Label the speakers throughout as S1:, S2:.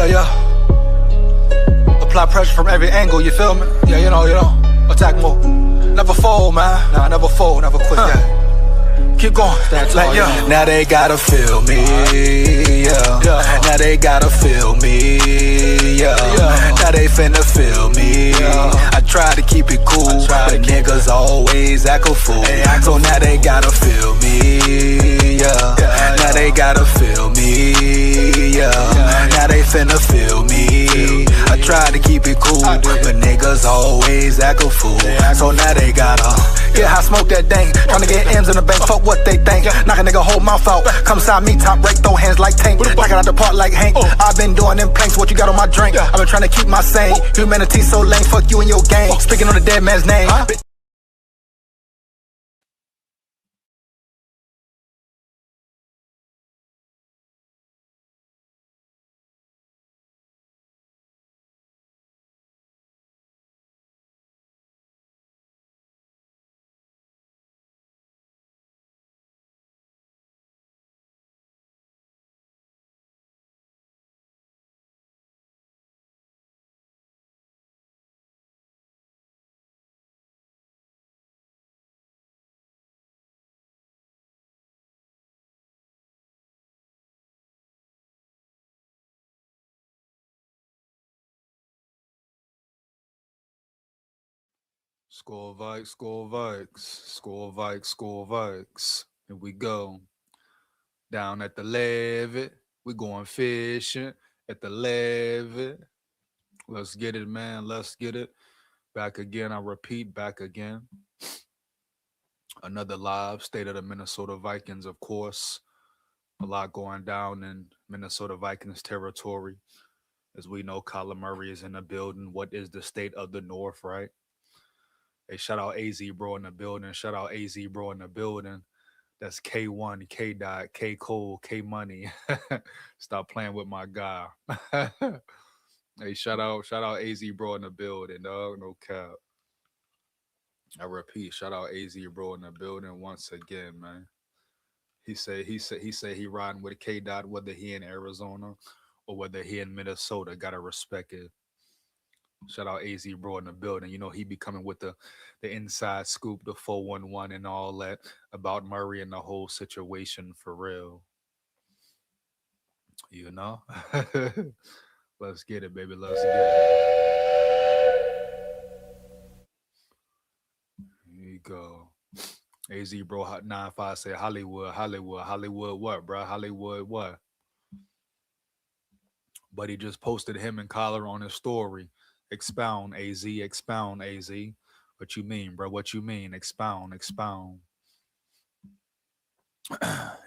S1: yeah. Apply pressure from every angle, you feel me? Yeah, you know, attack move. Never fold, man. Nah, never fold, never quit, yeah. Keep going, that's like, yeah.
S2: Now they gotta feel me, yeah. Now they gotta feel me, yeah. Now they finna feel me, yeah. I try to keep it cool, but niggas always act a fool. So now they gotta feel me, yeah. Now they gotta feel me, yeah. Now they finna feel me. I try to keep it cool, but niggas always act a fool. So now they gotta,
S1: yeah, I smoke that dang. Tryna get M's in the bank, fuck what they think. Knock a nigga whole mouth out. Come sign me, top break, throw hands like Tank. Knock it out the park like Hank. I've been doing them planks, what you got on my drink? I've been trying to keep my sane. Humanity so lame, fuck you and your gang. Speaking on the dead man's name.
S3: SKOL VIKES, SKOL VIKES, SKOL VIKES, SKOL VIKES. Here we go. Down at the levee, we going fishing at the levee. Let's get it, man. Let's get it. Back again. I repeat, back again. Another live state of the Minnesota Vikings, of course. A lot going down in Minnesota Vikings territory. As we know, Kyler Murray is in the building. What is the state of the North, right? Hey, shout out AZ bro in the building. Shout out AZ bro in the building. That's K1, K Dot, K Cole, K Money. Stop playing with my guy. Hey, shout out AZ bro in the building, dog. No cap. I repeat, shout out AZ bro in the building once again, man. He say he riding with K Dot, whether he in Arizona or whether he in Minnesota. Gotta respect it. Shout out AZ bro in the building. You know, he be coming with the inside scoop, the 411 and all that about Murray and the whole situation for real. You know? Let's get it, baby. Let's get it. Here you go. AZ bro hot 95 say Hollywood what, bro? Hollywood what? But he just posted him and Collar on his story. Expound AZ. What you mean, bro? What you mean? Expound.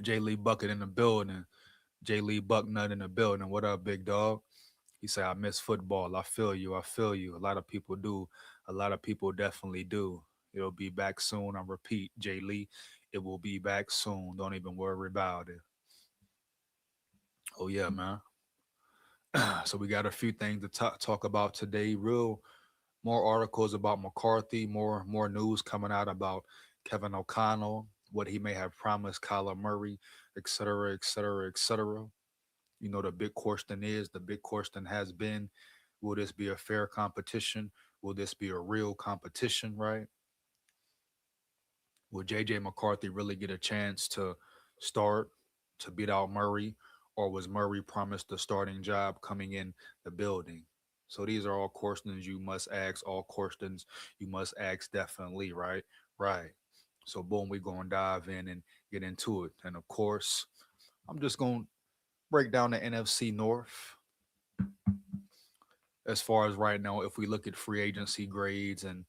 S3: J. Lee Bucket in the building. J. Lee Bucknut in the building. What up, big dog? He said, I miss football. I feel you. A lot of people do. A lot of people definitely do. It'll be back soon. I repeat, J. Lee, it will be back soon. Don't even worry about it. Oh, yeah, man. So we got a few things to talk about today. More articles about McCarthy, more news coming out about Kevin O'Connell, what he may have promised Kyler Murray, et cetera, et cetera, et cetera. You know, the big question has been, will this be a fair competition? Will this be a real competition, right? Will J.J. McCarthy really get a chance to start, to beat out Murray? Or was Murray promised the starting job coming in the building? So these are all questions you must ask, all questions you must ask definitely, right? Right. So boom, we're going to dive in and get into it. And of course, I'm just going to break down the NFC North. As far as right now, if we look at free agency grades and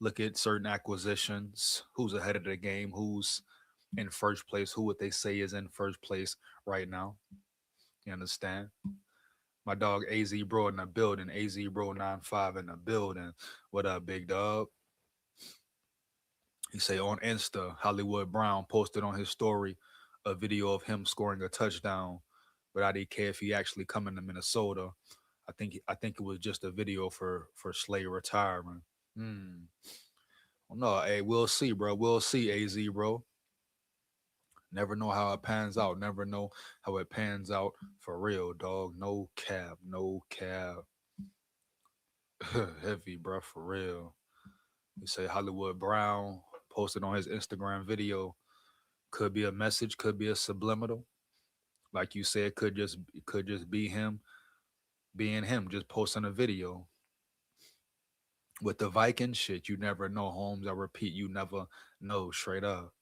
S3: look at certain acquisitions, who's ahead of the game, who's in first place, who would they say is in first place right now? You understand? My dog AZ Bro in the building. AZ Bro 95 in the building. What up, big dog? He say on Insta, Hollywood Brown posted on his story a video of him scoring a touchdown, but I didn't care if he actually coming to Minnesota. I think it was just a video for Slay retirement. Well, no, hey, we'll see, bro. We'll see, AZ, bro. Never know how it pans out. Never know how it pans out for real, dog. No cap, no cap. Heavy, bro, for real. You say Hollywood Brown posted on his Instagram video. Could be a message, could be a subliminal. Like you said, could just be him being him, just posting a video. With the Vikings shit, you never know, Holmes. I repeat, you never know. Straight up.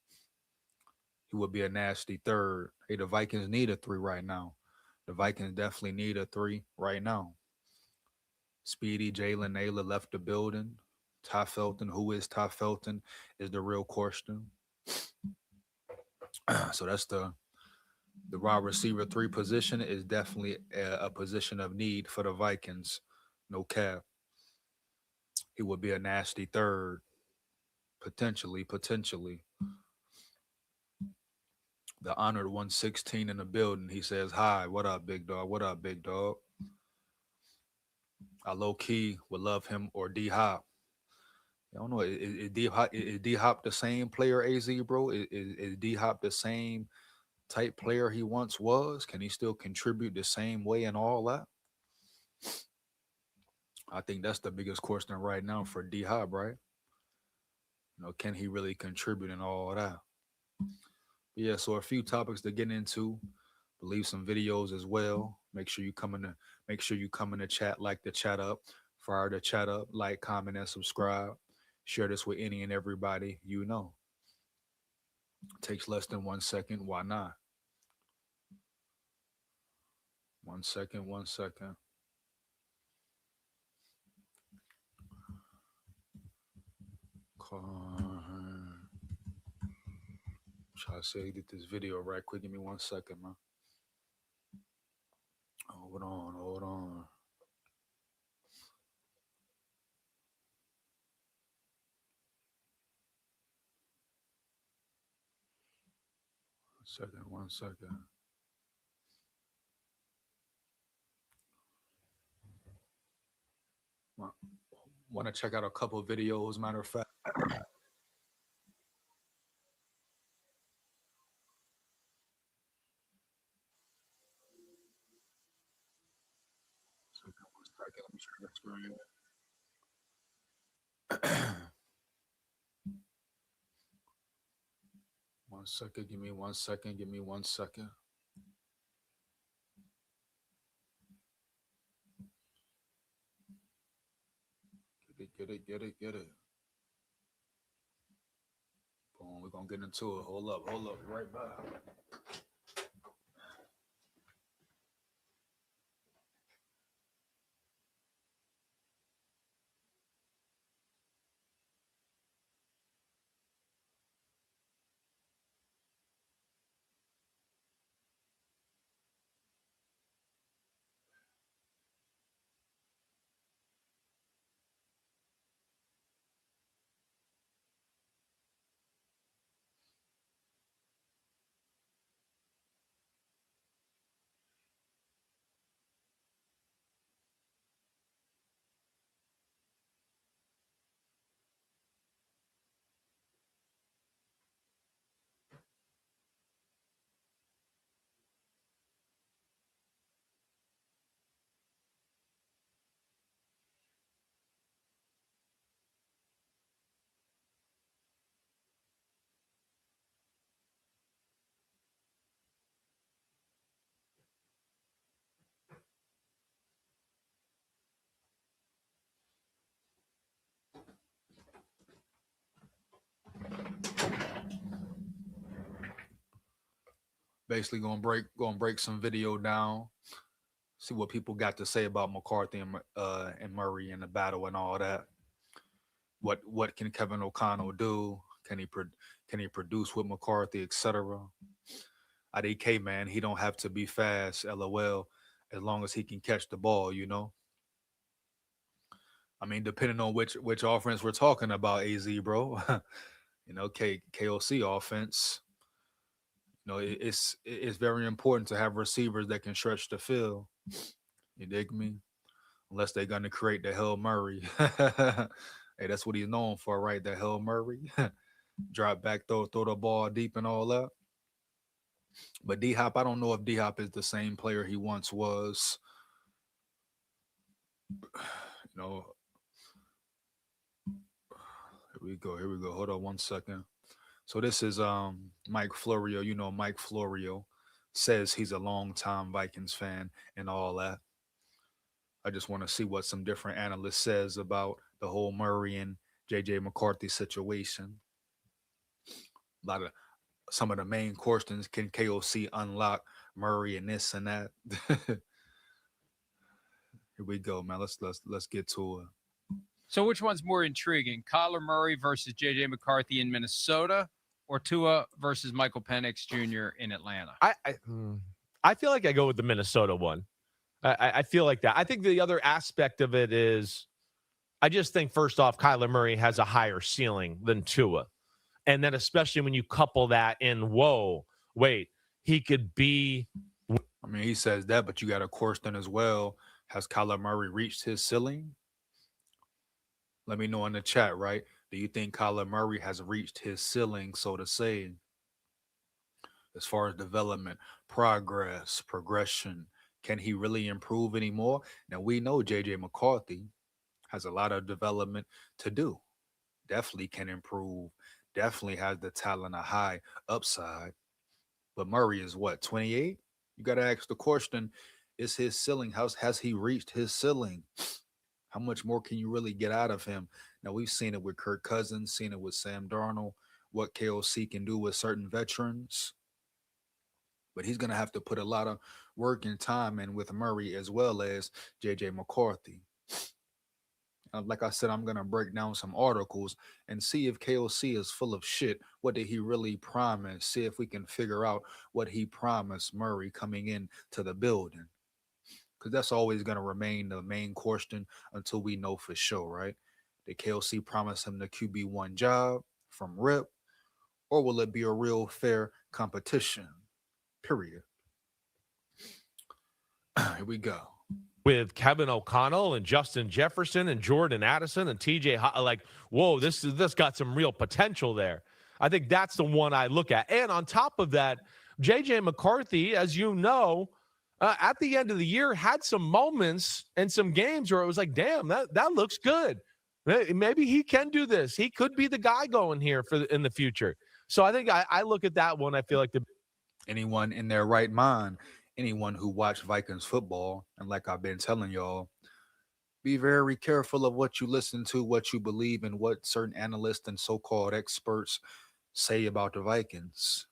S3: He would be a nasty third. Hey, the Vikings need a three right now. The Vikings definitely need a three right now. Speedy Jalen Naylor left the building. Ty Felton, who is Ty Felton, is the real question. So that's the wide receiver three position is definitely a position of need for the Vikings. No cap. He would be a nasty third, potentially. The honored 116 in the building. He says, "Hi, what up, big dog? What up, big dog?" I low key would love him or D Hop. I don't know. Is D Hop the same player, AZ, bro? Is D Hop the same type player he once was? Can he still contribute the same way and all that? I think that's the biggest question right now for D Hop, right? Can he really contribute and all that? Yeah, so a few topics to get into. Leave some videos as well. Make sure you come in the chat, like the chat up, fire the chat up, like, comment, and subscribe. Share this with any and everybody you know. Takes less than 1 second. Why not? 1 second, 1 second. Try to say get this video right quick. Give me 1 second, man. Hold on. Second, 1 second. Want to check out a couple of videos, matter of fact. Second, 1 second. Let me share the screen. 1 second. Give me 1 second. Give me 1 second. Get it. Boom. We're gonna get into it. Hold up. Right back. Basically gonna break some video down. See what people got to say about McCarthy and Murray and the battle and all that. What can Kevin O'Connell do? Can he produce with McCarthy, etc. IDK, man, he don't have to be fast, LOL, as long as he can catch the ball. I mean, depending on which offense we're talking about, AZ, bro. KOC offense. It's very important to have receivers that can stretch the field. You dig me? Unless they're gonna create the Hail Murray. Hey, that's what he's known for, right? The Hail Murray. Drop back, throw the ball deep and all that. But D-Hop, I don't know if D-Hop is the same player he once was. You know, here we go. Here we go. Hold on one second. So this is Mike Florio. You know, Mike Florio says he's a longtime Vikings fan and all that. I just want to see what some different analysts says about the whole Murray and JJ McCarthy situation. A lot of some of the main questions: can KOC unlock Murray and this and that? Here we go, man. Let's get to it.
S4: So which one's more intriguing, Kyler Murray versus J.J. McCarthy in Minnesota, or Tua versus Michael Penix Jr. in Atlanta?
S5: I feel like I go with the Minnesota one. I feel like that. I think the other aspect of it is I just think, first off, Kyler Murray has a higher ceiling than Tua. And then especially when you couple that in, whoa, wait, he could be.
S3: I mean, he says that, but you got a question as well. Has Kyler Murray reached his ceiling? Let me know in the chat, right? Do you think Kyler Murray has reached his ceiling, so to say, as far as development, progress, progression? Can he really improve anymore? Now, we know J.J. McCarthy has a lot of development to do. Definitely can improve. Definitely has the talent, a high upside. But Murray is what, 28? You got to ask the question, is his ceiling, has he reached his ceiling? How much more can you really get out of him? Now, we've seen it with Kirk Cousins, seen it with Sam Darnold, what KOC can do with certain veterans. But he's going to have to put a lot of work and time in with Murray as well as J.J. McCarthy. Like I said, I'm going to break down some articles and see if KOC is full of shit. What did he really promise? See if we can figure out what he promised Murray coming in to the building. Because that's always going to remain the main question until we know for sure, right? Did KOC promise him the QB1 job from RIP? Or will it be a real fair competition? Period. Here we go.
S5: With Kevin O'Connell and Justin Jefferson and Jordan Addison and TJ, like, whoa, this got some real potential there. I think that's the one I look at. And on top of that, JJ McCarthy, as you know, at the end of the year had some moments and some games where it was like, damn, that looks good. Maybe he can do this. He could be the guy going here in the future. So I think I look at that one. I feel like
S3: anyone in their right mind, anyone who watched Vikings football, and like I've been telling y'all, be very careful of what you listen to, what you believe, and what certain analysts and so-called experts say about the Vikings.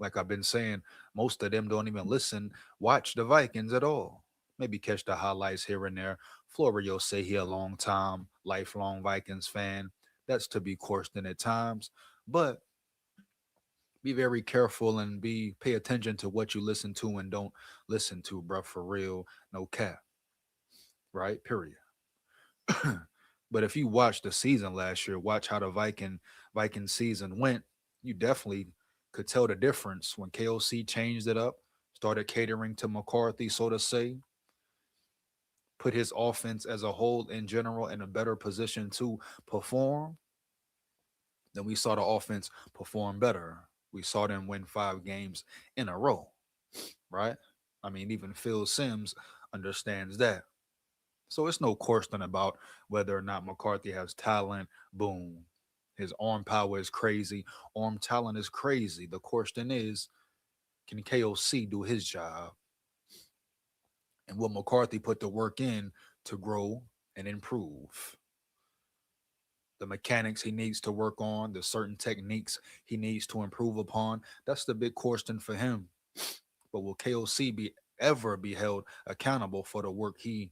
S3: Like I've been saying, most of them don't even watch the Vikings at all. Maybe catch the highlights here and there. Florio say he a lifelong Vikings fan. That's to be questioned at times. But be very careful and pay attention to what you listen to and don't listen to, bro, for real. No cap. Right? Period. But if you watched the season last year, watch how the Viking season went, you definitely could tell the difference when KOC changed it up, started catering to McCarthy, so to say, put his offense as a whole in general in a better position to perform. Then we saw the offense perform better. We saw them win 5 games in a row, right? I mean, even Phil Simms understands that. So it's no question about whether or not McCarthy has talent. Boom. His arm power is crazy. Arm talent is crazy. The question is, can KOC do his job? And will McCarthy put the work in to grow and improve? The mechanics he needs to work on, the certain techniques he needs to improve upon, that's the big question for him. But will KOC ever be held accountable for the work he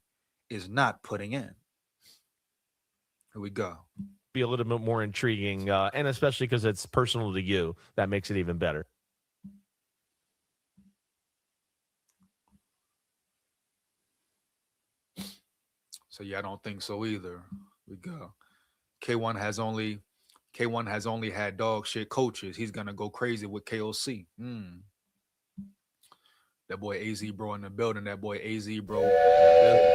S3: is not putting in? Here we go.
S5: Be a little bit more intriguing, and especially because it's personal to you, that makes it even better.
S3: So yeah, I don't think so either. We go. K1 has only had dog shit coaches. He's gonna go crazy with KOC. That boy AZ bro in the building. That boy AZ bro in the building.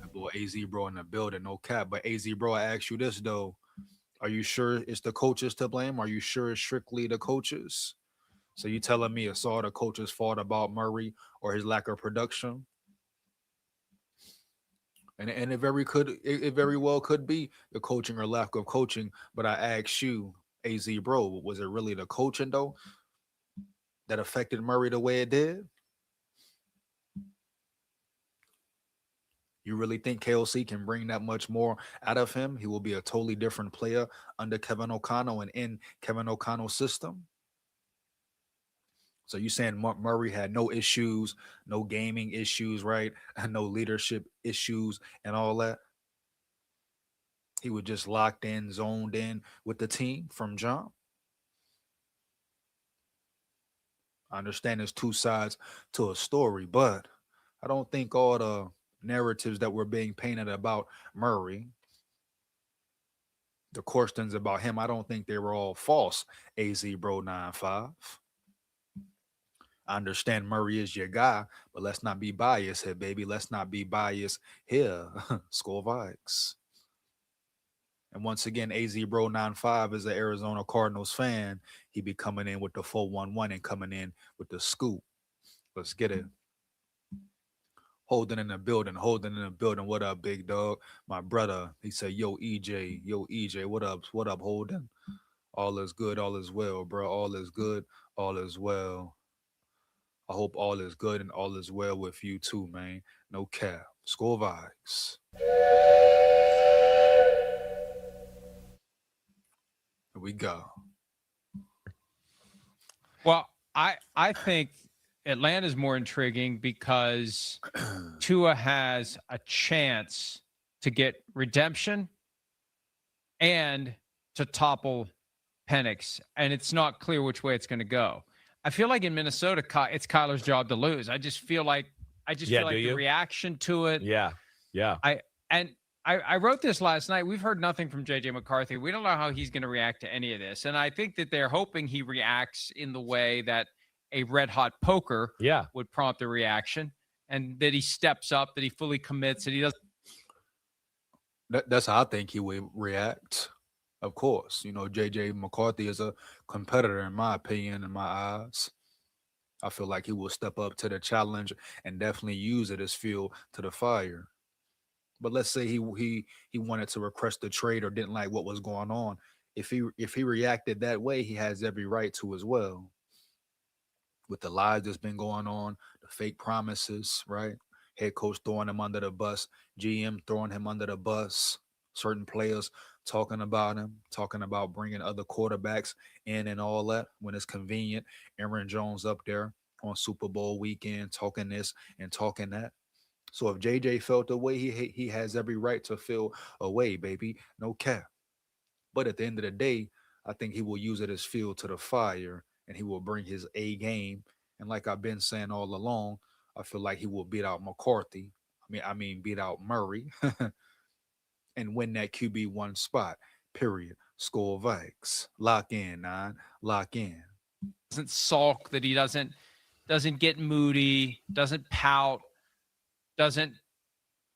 S3: That boy AZ bro in the building. No cap. But AZ bro, I ask you this though. Are you sure it's the coaches to blame? Are you sure it's strictly the coaches? So you telling me it's all the coaches' fault about Murray or his lack of production? And it very well could be the coaching or lack of coaching. But I ask you, AZ bro, was it really the coaching though that affected Murray the way it did? You really think KOC can bring that much more out of him? He will be a totally different player under Kevin O'Connell and in Kevin O'Connell's system. So you saying Murray had no issues, no gaming issues, right? No leadership issues and all that. He was just locked in, zoned in with the team from jump. I understand there's two sides to a story, but I don't think all the narratives that were being painted about Murray, the questions about him, I don't think they were all false. AZ Bro 95. I understand Murray is your guy, but let's not be biased here, baby. Let's not be biased here. SKOL VIKES. And once again, AZ Bro 95 is an Arizona Cardinals fan. He be coming in with the 411 and coming in with the scoop. Let's get it. Holding in the building, holding in the building. What up, big dog? My brother. He said, yo, EJ, what up, Holden? All is good, all is well, bro. All is good, all is well. I hope all is good and all is well with you too, man. No cap. SKOL VIKES. Here we go.
S4: Well, I think Atlanta's more intriguing because Tua has a chance to get redemption and to topple Penix, and it's not clear which way it's going to go. I feel like in Minnesota, it's Kyler's job to lose. I just feel like the reaction to it.
S5: Yeah.
S4: I wrote this last night. We've heard nothing from JJ McCarthy. We don't know how he's going to react to any of this. And I think that they're hoping he reacts in the way that a red hot poker would prompt a reaction, and that he steps up, that he fully commits, that he doesn't.
S3: That's how I think he would react. Of course, you know, JJ McCarthy is a competitor in my opinion, in my eyes. I feel like he will step up to the challenge and definitely use it as fuel to the fire. But let's say he wanted to request a trade or didn't like what was going on. If he reacted that way, he has every right to as well. With the lies that's been going on, the fake promises, right? Head coach throwing him under the bus, GM throwing him under the bus, certain players talking about him, talking about bringing other quarterbacks in and all that when it's convenient. Aaron Jones up there on Super Bowl weekend talking this and talking that. So if JJ felt the way, he has every right to feel a way, baby. No cap. But at the end of the day, I think he will use it as fuel to the fire and he will bring his A game. And like I've been saying all along, I feel like he will beat out McCarthy. I mean beat out Murray and win that QB1 spot. Period. SKOL VIKES. Lock in, 9. Lock in.
S4: Doesn't sulk, that he doesn't get moody, doesn't pout, doesn't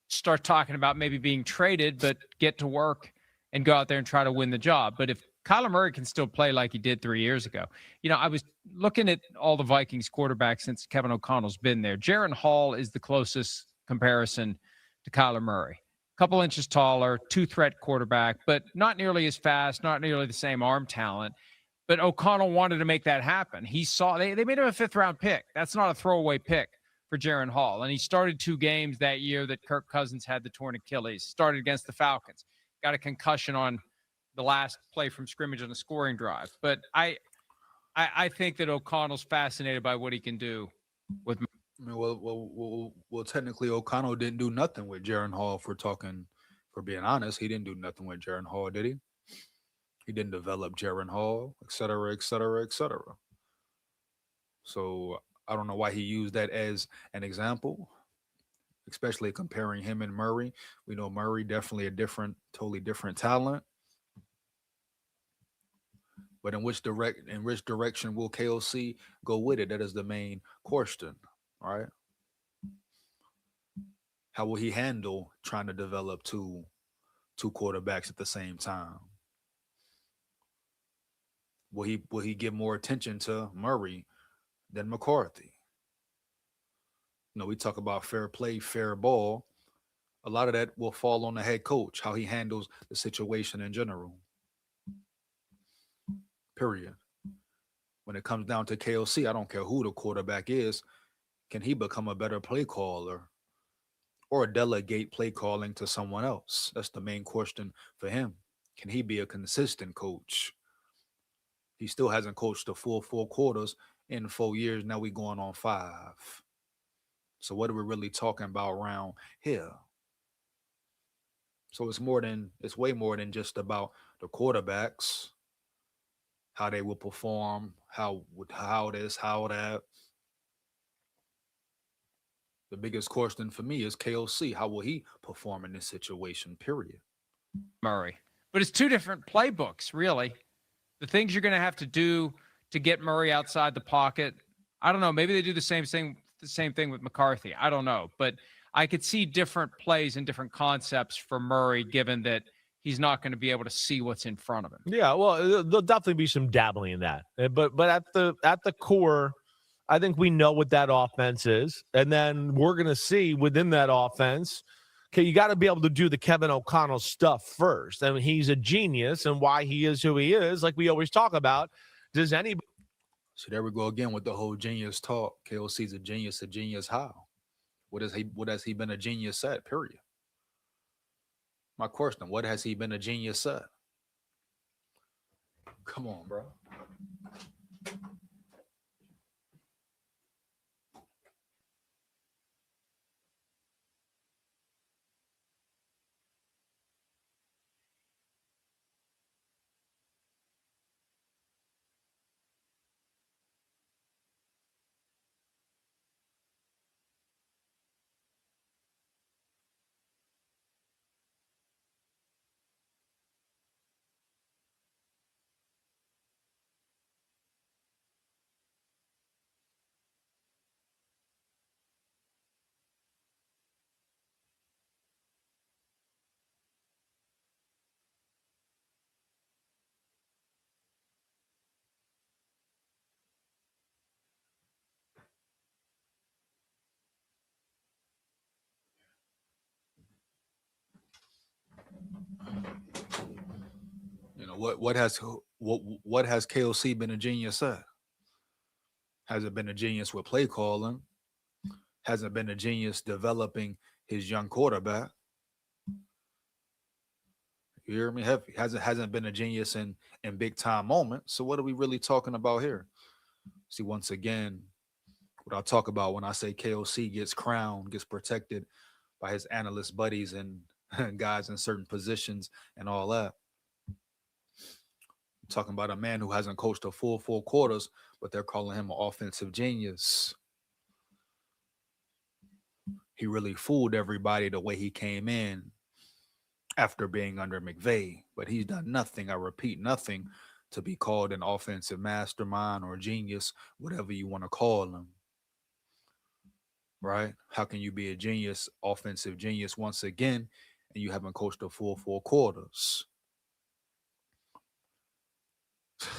S4: start talking about maybe being traded, but get to work and go out there and try to win the job. But if Kyler Murray can still play like he did 3 years ago, you know, I was looking at all the Vikings quarterbacks since Kevin O'Connell's been there. Jaren Hall is the closest comparison to Kyler Murray. A couple inches taller, two-threat quarterback, but not nearly as fast, not nearly the same arm talent. But O'Connell wanted to make that happen. He saw they made him a fifth-round pick. That's not a throwaway pick for Jaren Hall. And he started 2 games that year that Kirk Cousins had the torn Achilles. Started against the Falcons. Got a concussion on the last play from scrimmage on a scoring drive. But I think that O'Connell's fascinated by what he can do with.
S3: Well, technically O'Connell didn't do nothing with Jaren Hall. For being honest, he didn't do nothing with Jaren Hall, did he? He didn't develop Jaren Hall, et cetera, et cetera, et cetera. So I don't know why he used that as an example, especially comparing him and Murray. We know Murray definitely totally different talent. But in which direction will KOC go with it? That is the main question, right? How will he handle trying to develop two quarterbacks at the same time? Will he give more attention to Murray than McCarthy? We talk about fair play, fair ball. A lot of that will fall on the head coach, how he handles the situation in general. Period. When it comes down to KOC, I don't care who the quarterback is. Can he become a better play caller or delegate play calling to someone else? That's the main question for him. Can he be a consistent coach? He still hasn't coached the full 4 quarters in 4 years. Now we going on 5. So what are we really talking about around here? So it's way more than just about the quarterbacks, how they will perform, how this, how that. The biggest question for me is KOC. How will he perform in this situation, period?
S4: Murray. But it's 2 different playbooks, really. The things you're going to have to do to get Murray outside the pocket, I don't know. Maybe they do the same thing with McCarthy. I don't know. But I could see different plays and different concepts for Murray, given that he's not going to be able to see what's in front of him.
S5: Yeah, well, there'll definitely be some dabbling in that. But at the core, I think we know what that offense is. And then we're going to see within that offense, okay, you got to be able to do the Kevin O'Connell stuff first. I mean, he's a genius, and why he is who he is, like we always talk about. Does anybody?
S3: So there we go again with the whole genius talk. KOC's a genius. A genius how? What has he been a genius at, period? My question, what has he been a genius at? Come on, bro. What has KOC been a genius at? Has it been a genius with play calling? Has it been a genius developing his young quarterback? You hear me? Heavy. Hasn't been a genius in big time moments. So what are we really talking about here? See, once again, what I talk about when I say KOC gets crowned, gets protected by his analyst buddies and guys in certain positions and all that. I'm talking about a man who hasn't coached a full 4 quarters, but they're calling him an offensive genius. He really fooled everybody the way he came in after being under McVay, but he's done nothing, I repeat, nothing to be called an offensive mastermind or genius, whatever you want to call him. Right? How can you be a genius, offensive genius once again, and you haven't coached a full 4 quarters?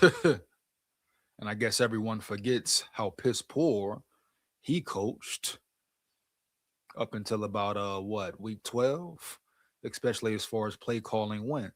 S3: And I guess everyone forgets how piss poor he coached up until about week 12, especially as far as play calling went.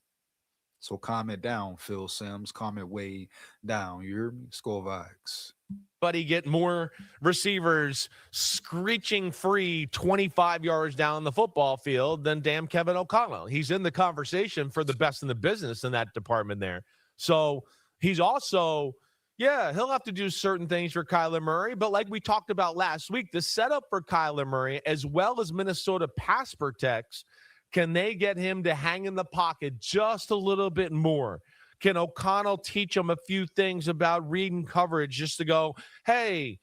S3: So calm it down, Phil Simms. Calm it way down. You hear me? SKOL VIKES.
S5: Buddy, get more receivers screeching free 25 yards down the football field than damn Kevin O'Connell. He's in the conversation for the best in the business in that department there. So he's also, he'll have to do certain things for Kyler Murray. But like we talked about last week, the setup for Kyler Murray, as well as Minnesota pass protects, can they get him to hang in the pocket just a little bit more? Can O'Connell teach him a few things about reading coverage just to go, hey,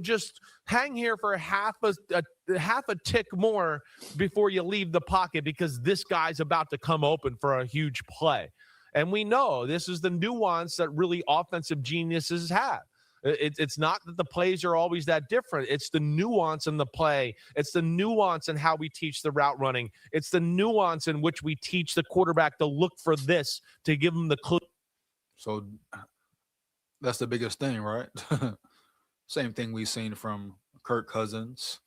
S5: just hang here for half a tick more before you leave the pocket because this guy's about to come open for a huge play. And we know this is the nuance that really offensive geniuses have. It's not that the plays are always that different. It's the nuance in the play. It's the nuance in how we teach the route running. It's the nuance in which we teach the quarterback to look for this to give him the clue.
S3: So That's the biggest thing, right? Same thing we seen from Kirk Cousins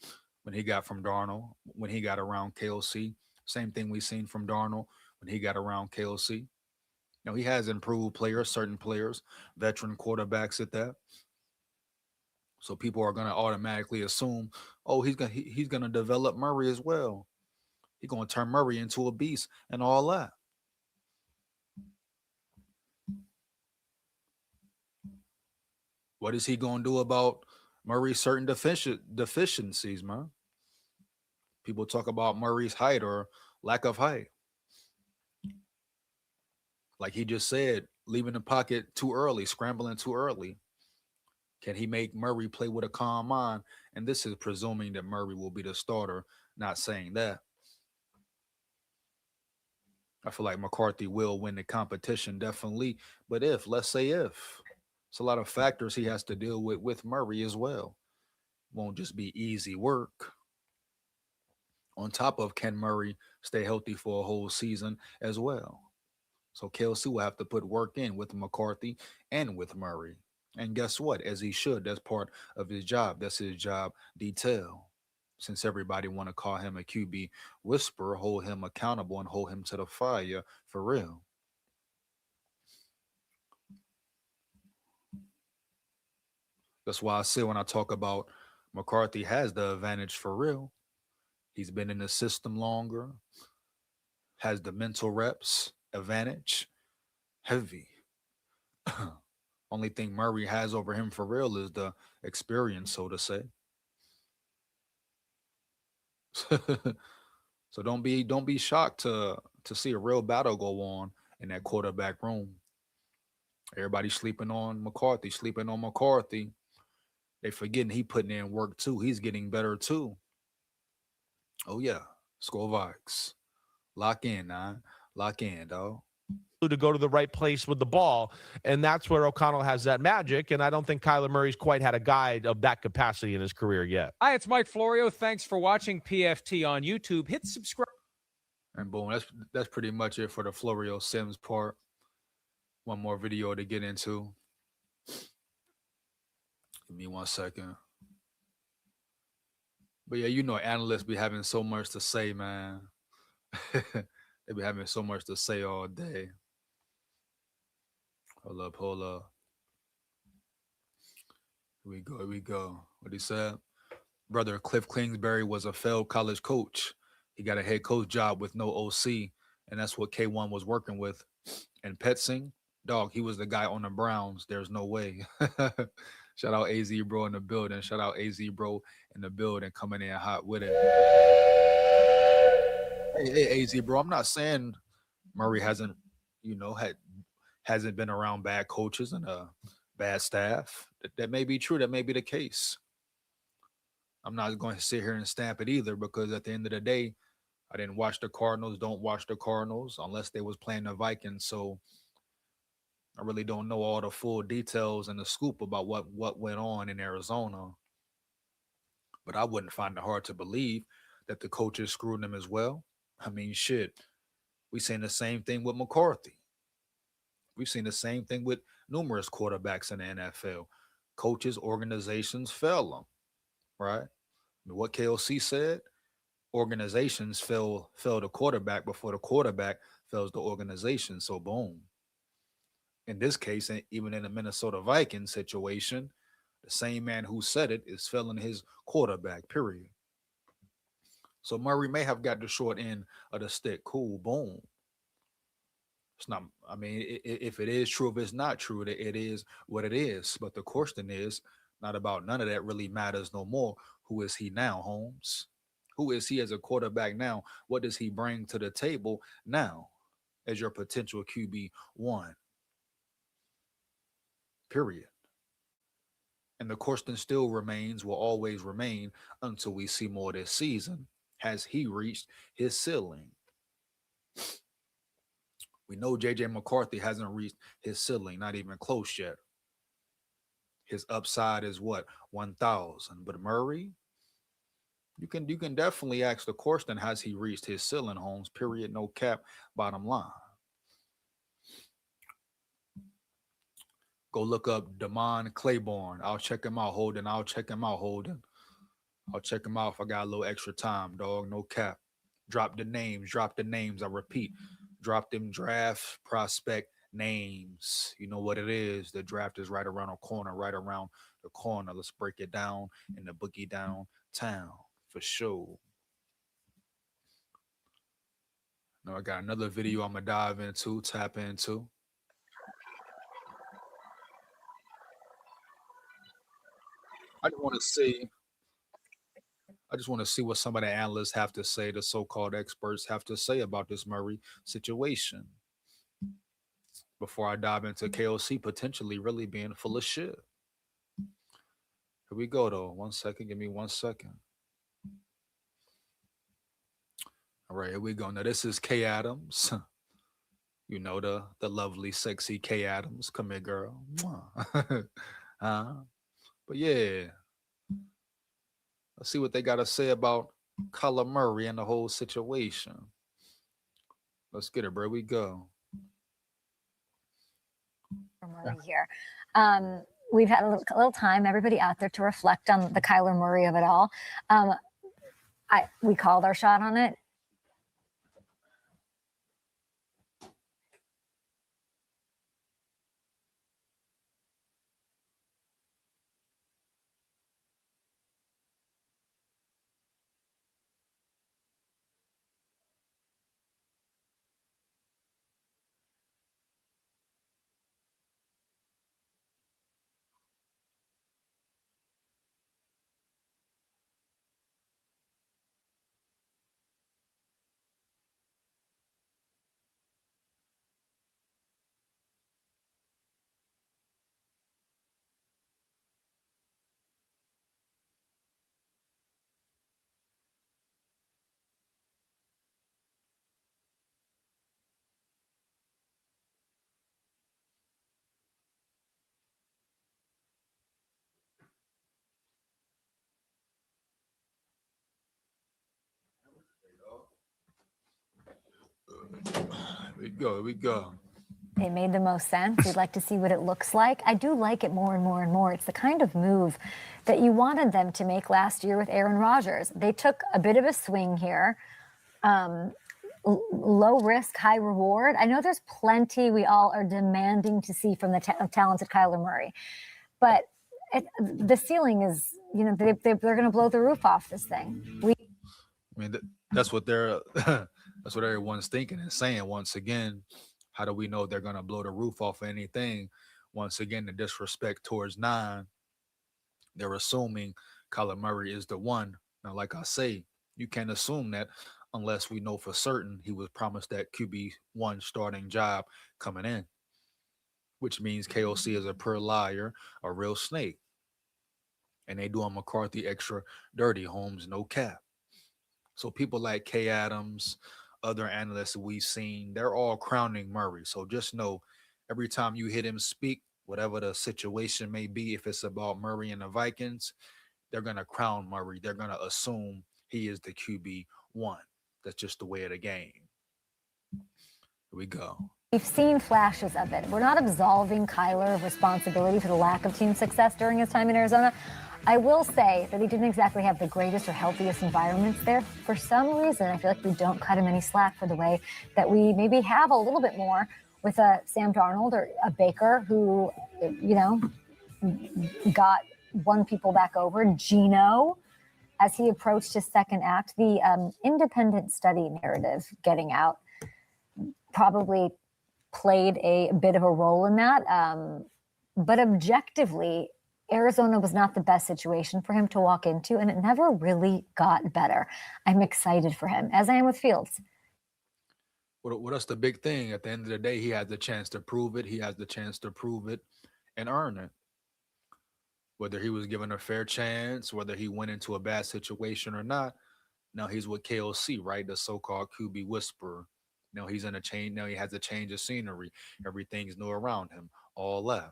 S3: when he got from Darnold, when he got around KOC. Same thing we seen from Darnold when he got around KOC. Now he has improved players, certain players, veteran quarterbacks at that. So people are going to automatically assume, oh, he's gonna develop Murray as well. He's gonna turn Murray into a beast and all that. What is he gonna do about Murray's certain deficiencies, man? People talk about Murray's height or lack of height. Like he just said, leaving the pocket too early, scrambling too early. Can he make Murray play with a calm mind? And this is presuming that Murray will be the starter, not saying that. I feel like McCarthy will win the competition, definitely. But let's say if, it's a lot of factors he has to deal with Murray as well. Won't just be easy work. On top of, can Murray stay healthy for a whole season as well? So Kelsey will have to put work in with McCarthy and with Murray. And guess what? As he should. That's part of his job. That's his job detail. Since everybody want to call him a QB whisperer, hold him accountable and hold him to the fire for real. That's why I say when I talk about McCarthy has the advantage for real. He's been in the system longer, has the mental reps advantage, heavy. Only thing Murray has over him for real is the experience, so to say. So don't be shocked to see a real battle go on in that quarterback room. Everybody sleeping on McCarthy, sleeping on McCarthy. They forgetting he putting in work too. He's getting better too. Oh yeah, SKOL VIKES. Lock in, man. Lock in, dog.
S5: To go to the right place with the ball. And that's where O'Connell has that magic. And I don't think Kyler Murray's quite had a guide of that capacity in his career yet.
S4: Hi, it's Mike Florio. Thanks for watching PFT on YouTube. Hit subscribe.
S3: And boom, that's pretty much it for the Florio Sims part. One more video to get into. Give me 1 second. But yeah, analysts be having so much to say, man. They be having so much to say all day. Hold up. Here we go. What he said? Brother Cliff Kingsbury was a failed college coach. He got a head coach job with no OC, and that's what K1 was working with. And Petsing, dog, he was the guy on the Browns. There's no way. Shout out AZ Bro in the building. Shout out AZ Bro in the building, coming in hot with it. Hey, AZ Bro, I'm not saying Murray hasn't been around bad coaches and a bad staff. That may be true. That may be the case. I'm not going to sit here and stamp it either, because at the end of the day, I didn't watch the Cardinals, don't watch the Cardinals unless they was playing the Vikings. So I really don't know all the full details and the scoop about what went on in Arizona. But I wouldn't find it hard to believe that the coaches screwed them as well. I mean, shit. We've seen the same thing with McCarthy. We've seen the same thing with numerous quarterbacks in the NFL. Coaches, organizations fail them, right? I mean, what KOC said, organizations fail the quarterback before the quarterback fails the organization. So boom. In this case, and even in the Minnesota Vikings situation, the same man who said it is failing his quarterback, period. So Murray may have got the short end of the stick. Cool, boom. It's not, I mean, if it is true, if it's not true, it is what it is. But the question is not about none of that really matters no more. Who is he now, Holmes? Who is he as a quarterback now? What does he bring to the table now as your potential QB1? Period. And the question still remains, will always remain until we see more this season. Has he reached his ceiling? We know J.J. McCarthy hasn't reached his ceiling, not even close yet. His upside is what? 1,000. But Murray, you can definitely ask the question, has he reached his ceiling, Holmes? Period, no cap, bottom line. Go look up Damon Claiborne. I'll check him out, Holden. I'll check him out, Holden. I'll check him out if I got a little extra time, dog. No cap. Drop the names. Drop the names. I repeat. Drop them draft prospect names. You know what it is. The draft is right around the corner, right around the corner. Let's break it down in the boogie downtown for sure. Now I got another video I'm gonna dive into, tap into. I just want to see. I just want to see what some of the analysts have to say, the so-called experts have to say about this Murray situation before I dive into KOC potentially really being full of shit. Here we go, though. 1 second. Give me 1 second. All right, here we go. Now, this is Kay Adams. You know, the lovely, sexy Kay Adams. Come here, girl. But yeah, let's see what they got to say about Kyler Murray and the whole situation. Let's get it, bro. We go.
S6: Murray here. We've had a little time, everybody out there, to reflect on the Kyler Murray of it all. We called our shot on it.
S3: Here we go.
S6: It made the most sense. We'd like to see what it looks like. I do like it more and more and more. It's the kind of move that you wanted them to make last year with Aaron Rodgers. They took a bit of a swing here. Low risk, high reward. I know there's plenty we all are demanding to see from the talented Kyler Murray, but the ceiling is, you know, they're going to blow the roof off this thing.
S3: I mean, that's what they're, that's what everyone's thinking and saying. Once again, how do we know they're going to blow the roof off of anything? Once again, the disrespect towards 9. They're assuming Kyler Murray is the one. Now, like I say, you can't assume that unless we know for certain he was promised that QB1 starting job coming in, which means KOC is a pure liar, a real snake. And they doing McCarthy extra dirty, Holmes, no cap. So people like Kay Adams, other analysts we've seen, they're all crowning Murray. So just know every time you hear him speak, whatever the situation may be, if it's about Murray and the Vikings, they're going to crown Murray. They're going to assume he is the QB1. That's just the way of the game. Here we go.
S6: We've seen flashes of it. We're not absolving Kyler of responsibility for the lack of team success during his time in Arizona. I will say that he didn't exactly have the greatest or healthiest environments there. For some reason, I feel like we don't cut him any slack for the way that we maybe have a little bit more with a Sam Darnold or a Baker who, you know, won people back over. Geno, as he approached his second act, the independent study narrative getting out probably played a bit of a role in that. But objectively, Arizona was not the best situation for him to walk into, and it never really got better. I'm excited for him, as I am with Fields.
S3: Well, that's the big thing. At the end of the day, he has the chance to prove it. He has the chance to prove it and earn it. Whether he was given a fair chance, whether he went into a bad situation or not, now he's with KOC, right? The so-called QB whisperer. Now he's in a change. Now he has a change of scenery. Everything's new around him. All that.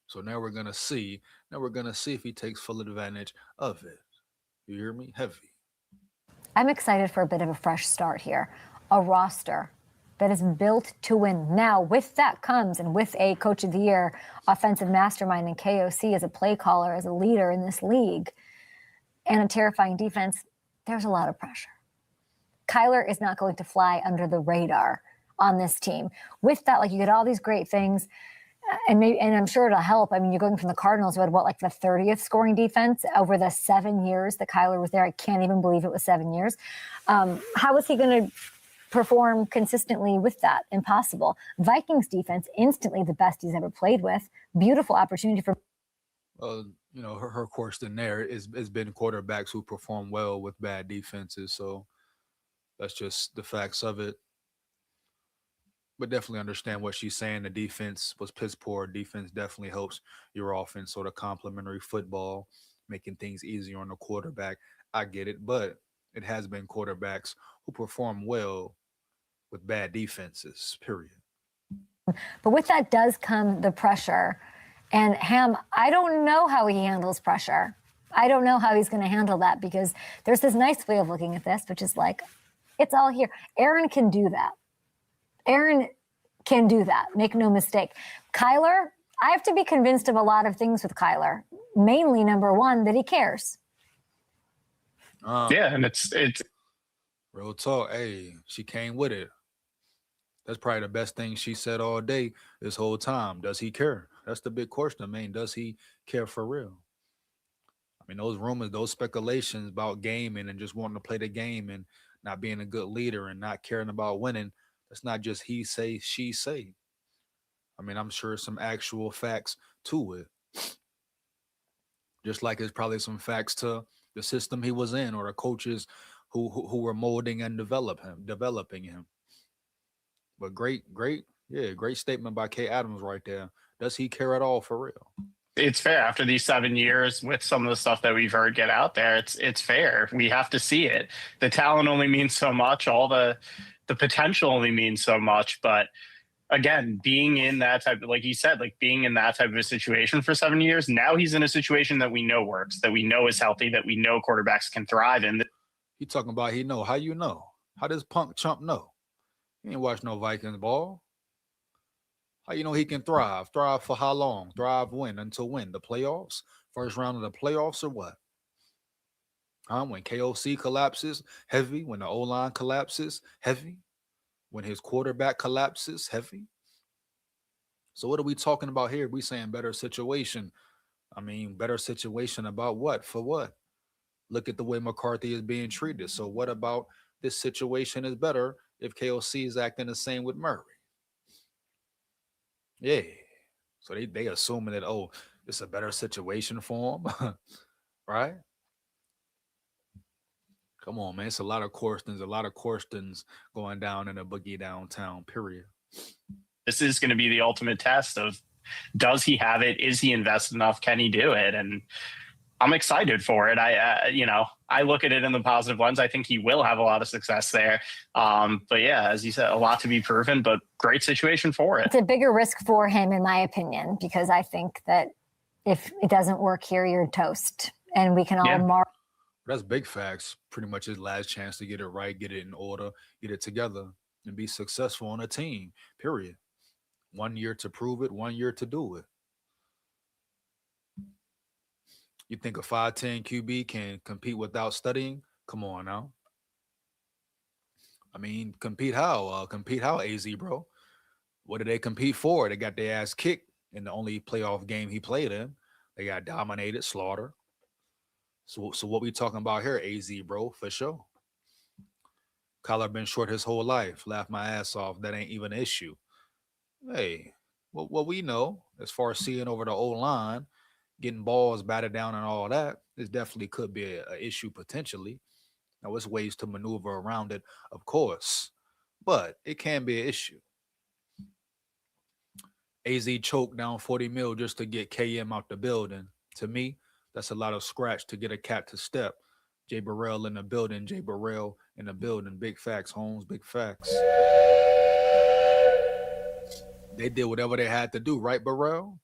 S3: So now we're gonna see. Now we're gonna see if he takes full advantage of it. You hear me? Heavy.
S6: I'm excited for a bit of a fresh start here. A roster that is built to win. Now, with that comes, and with a Coach of the Year, offensive mastermind, and KOC as a play caller, as a leader in this league, and a terrifying defense, there's a lot of pressure. Kyler is not going to fly under the radar on this team. With that, like, you get all these great things, and I'm sure it'll help. I mean, you're going from the Cardinals, who had like the 30th scoring defense over the 7 years that Kyler was there. I can't even believe it was 7 years. How is he going to perform consistently with that? Impossible. Vikings defense, instantly the best he's ever played with. Beautiful opportunity for.
S3: You know, her question there has been quarterbacks who perform well with bad defenses. So that's just the facts of it. But definitely understand what she's saying. The defense was piss poor. Defense definitely helps your offense, sort of complementary football, making things easier on the quarterback. I get it, but it has been quarterbacks who perform well with bad defenses, period.
S6: But with that does come the pressure. And Ham, I don't know how he handles pressure. I don't know how he's going to handle that, because there's this nice way of looking at this, which is like, it's all here. Aaron can do that. Aaron can do that. Make no mistake. Kyler, I have to be convinced of a lot of things with Kyler. Mainly, number one, that he cares.
S7: Yeah, and it's
S3: real talk. Hey, she came with it. That's probably the best thing she said all day this whole time. Does he care? That's the big question. I mean, does he care for real? I mean, those rumors, those speculations about gaming and just wanting to play the game and not being a good leader and not caring about winning, that's not just he say, she say. I mean, I'm sure some actual facts to it. Just like there's probably some facts to the system he was in, or the coaches who were molding and developing him. But great statement by Kay Adams right there. Does he care at all for real?
S7: It's fair after these 7 years with some of the stuff that we've heard get out there. It's fair. We have to see it. The talent only means so much. All the potential only means so much. But again, being in that type of, like you said, like being in that type of a situation for 7 years, now he's in a situation that we know works, that we know is healthy, that we know quarterbacks can thrive in.
S3: He talking about he know. How you know? How does Punk Chump know? He ain't watch no Vikings ball. How you know he can thrive? Thrive for how long? Thrive when? Until when? The playoffs? First round of the playoffs or what? When KOC collapses, heavy. When the O-line collapses, heavy. When his quarterback collapses, heavy. So what are we talking about here? We saying better situation. I mean, better situation about what? For what? Look at the way McCarthy is being treated. So what about this situation is better if KOC is acting the same with Murray? Yeah. So they assuming that, oh, it's a better situation for him. Right? Come on, man. It's a lot of questions going down in a boogie downtown, period.
S7: This is going to be the ultimate test of, does he have it? Is he invested enough? Can he do it? And I'm excited for it. I look at it in the positive lens. I think he will have a lot of success there. But yeah, as you said, a lot to be proven, but great situation for it.
S6: It's a bigger risk for him, in my opinion, because I think that if it doesn't work here, you're toast. And we can all mark.
S3: That's big facts. Pretty much his last chance to get it right, get it in order, get it together, and be successful on a team, period. 1 year to prove it, 1 year to do it. You think a 5'10" QB can compete without studying? Come on now. I mean, compete how? Compete how, AZ, bro? What did they compete for? They got their ass kicked in the only playoff game he played in. They got dominated, slaughtered. So what we talking about here, AZ, bro, for sure. Kyler been short his whole life. Laugh my ass off. That ain't even an issue. Hey, what we know, as far as seeing over the O-line, getting balls batted down and all that, this definitely could be an issue potentially. Now, there's ways to maneuver around it, of course, but it can be an issue. AZ choked down 40 mil just to get KM out the building. To me, that's a lot of scratch to get a cat to step. Jay Burrell in the building. Jay Burrell in the building. Big facts, Holmes. Big facts. They did whatever they had to do, right, Burrell?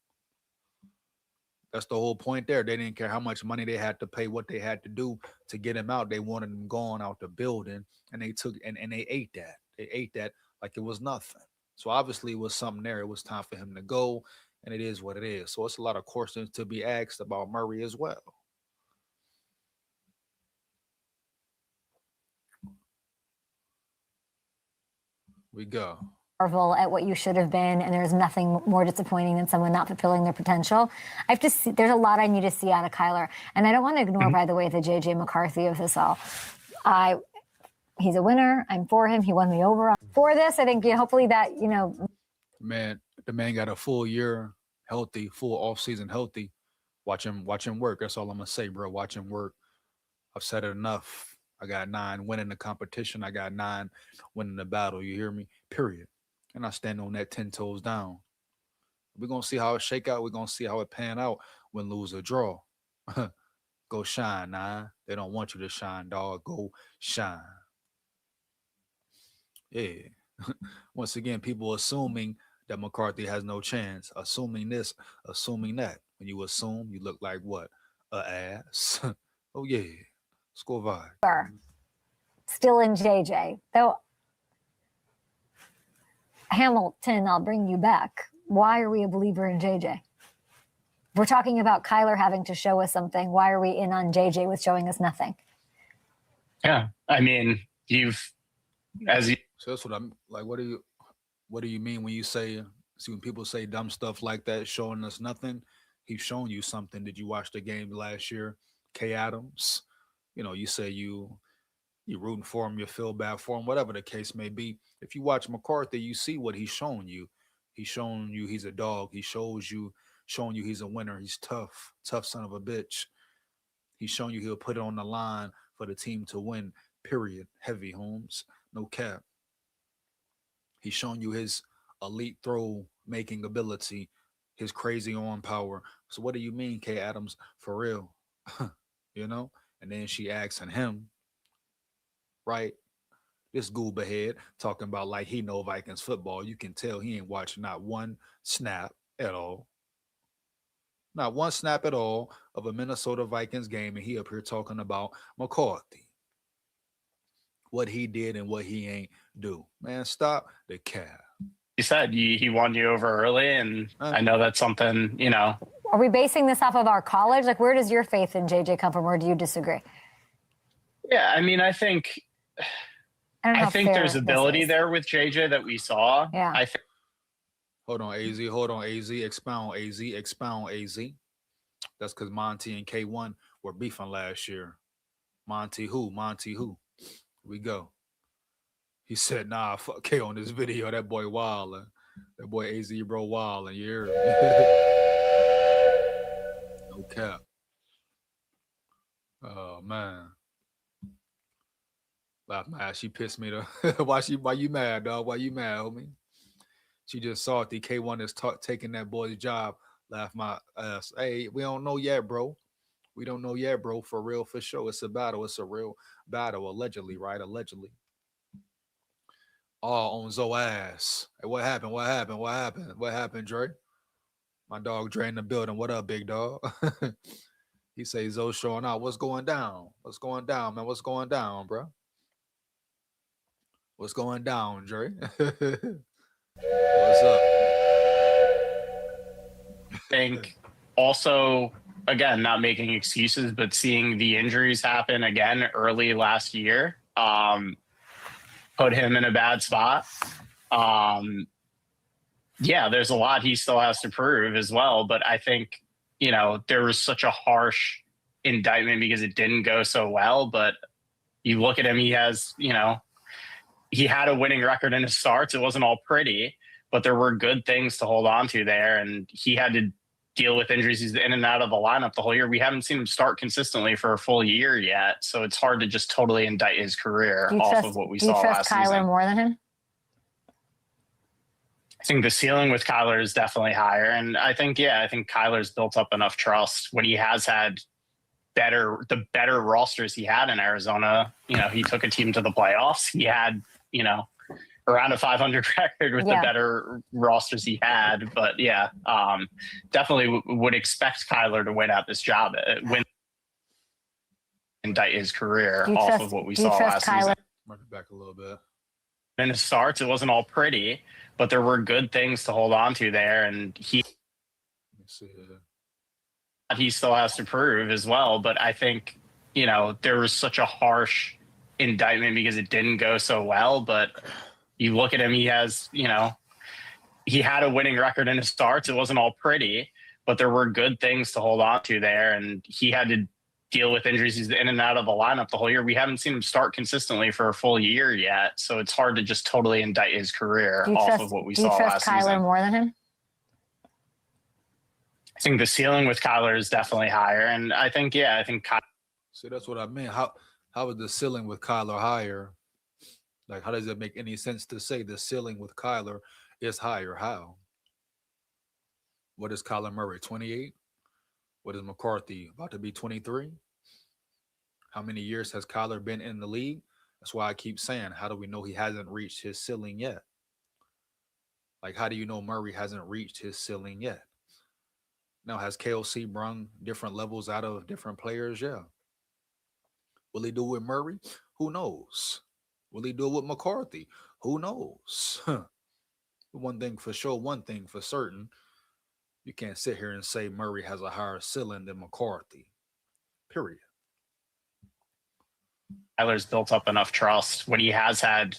S3: That's the whole point there. They didn't care how much money they had to pay, what they had to do to get him out. They wanted him gone out the building, and they took and they ate that. They ate that like it was nothing. So obviously it was something there. It was time for him to go, and it is what it is. So it's a lot of questions to be asked about Murray as well. We go.
S6: Marvel at what you should have been, and there's nothing more disappointing than someone not fulfilling their potential. I have to see, there's a lot I need to see out of Kyler, and I don't want to ignore, by the way, the JJ McCarthy of this all. He's a winner. I'm for him. He won me over for this. I think hopefully that, you know.
S3: Man, the man got a full year healthy, full off-season healthy. Watch him work. That's all I'm going to say, bro. Watch him work. I've said it enough. I got 9 winning the competition. I got 9 winning the battle. You hear me? Period. And I stand on that 10 toes down. We're going to see how it shake out. We're going to see how it pan out, win, lose, or draw. Go shine, nah. They don't want you to shine, dog. Go shine. Yeah. Once again, people assuming that McCarthy has no chance. Assuming this, assuming that. When you assume, you look like what? A ass. Oh, yeah. SKOL vibe.
S6: Still in JJ. Though, Hamilton, I'll bring you back. Why are we a believer in JJ? We're talking about Kyler having to show us something. Why are we in on JJ with showing us nothing?
S7: Yeah. I mean, so
S3: that's what I'm like. What do you mean when you say, see, when people say dumb stuff like that, showing us nothing? He's showing you something. Did you watch the game last year? K. Adams, you know, you say you're rooting for him, you feel bad for him, whatever the case may be. If you watch McCarthy, you see what he's showing you. He's showing you he's a dog. He showing you he's a winner. He's tough son of a bitch. He's showing you he'll put it on the line for the team to win, period. Heavy, Holmes. No cap. He's showing you his elite throw making ability, his crazy arm power. So what do you mean, K. Adams, for real? You know? And then she asking him, right? This goober head talking about like he know Vikings football. You can tell he ain't watching not one snap at all. Not one snap at all of a Minnesota Vikings game, and he up here talking about McCarthy. What he did and what he ain't do. Man, stop the cap.
S7: You said he won you over early, and I know that's something, you know.
S6: Are we basing this off of our college? Like, where does your faith in JJ come from, or do you disagree?
S7: Yeah, I mean, I think there's ability there with JJ that we saw.
S6: Yeah.
S3: Hold on, AZ. Expound, AZ. That's because Monty and K1 were beefing last year. Monty who? We go. He said, nah, fuck K on this video. That boy wildin'. That boy AZ bro wildin'. You hear me? No cap. Oh, man. Laugh mad. She pissed me to. Why you mad, dog? Why you mad, homie? She just saw the K1 is taking that boy's job. Laugh my ass. Hey, we don't know yet, bro. We don't know yet, bro. For real, for sure. It's a battle. It's a real battle. Allegedly, right? Allegedly. All on Zoe ass. Hey, what happened? What happened, Dre? My dog Dre in the building. What up, big dog? He say Zoe showing out. What's going down? What's going down, man? What's going down, bro? What's going down, Dre? What's up?
S7: I think also, again, not making excuses, but seeing the injuries happen again early last year put him in a bad spot. Yeah, there's a lot he still has to prove as well, but I think, you know, there was such a harsh indictment because it didn't go so well, but you look at him, he has, you know, he had a winning record in his starts. It wasn't all pretty, but there were good things to hold on to there. And he had to deal with injuries. He's in and out of the lineup the whole year. We haven't seen him start consistently for a full year yet. So it's hard to just totally indict his career off of what we saw last season.
S6: Do you trust Kyler more than him?
S7: I think the ceiling with Kyler is definitely higher. And I think Kyler's built up enough trust when he has had the better rosters he had in Arizona. You know, he took a team to the playoffs. He had, you know, around a 500 record with the better rosters he had. But yeah, definitely would expect Kyler to win out this job, indict his career off of what we saw last season.
S3: Mark it back a little bit.
S7: in his starts. It wasn't all pretty, but there were good things to hold on to there, and he still has to prove as well. But I think, you know, there was such a harsh indictment because it didn't go so well. But you look at him, he has, you know, he had a winning record in his starts. It wasn't all pretty, but there were good things to hold on to there, and he had to deal with injuries. He's in and out of the lineup the whole year. We haven't seen him start consistently for a full year yet, so it's hard to just totally indict his career off of what we saw last season.
S6: Do you trust Kyler more than him?
S7: I think the ceiling with Kyler is definitely higher, and I think Kyler.
S3: See, that's what I mean. How is the ceiling with Kyler higher? Like, how does it make any sense to say the ceiling with Kyler is higher? How? What is Kyler Murray, 28? What is McCarthy, about to be 23? How many years has Kyler been in the league? That's why I keep saying, how do we know he hasn't reached his ceiling yet? Like, how do you know Murray hasn't reached his ceiling yet? Now, has KOC brung different levels out of different players? Yeah. Will he do it with Murray? Who knows? Will he do it with McCarthy? Who knows? One thing for sure, one thing for certain, you can't sit here and say Murray has a higher ceiling than McCarthy. Period.
S7: Kyler's built up enough trust when he has had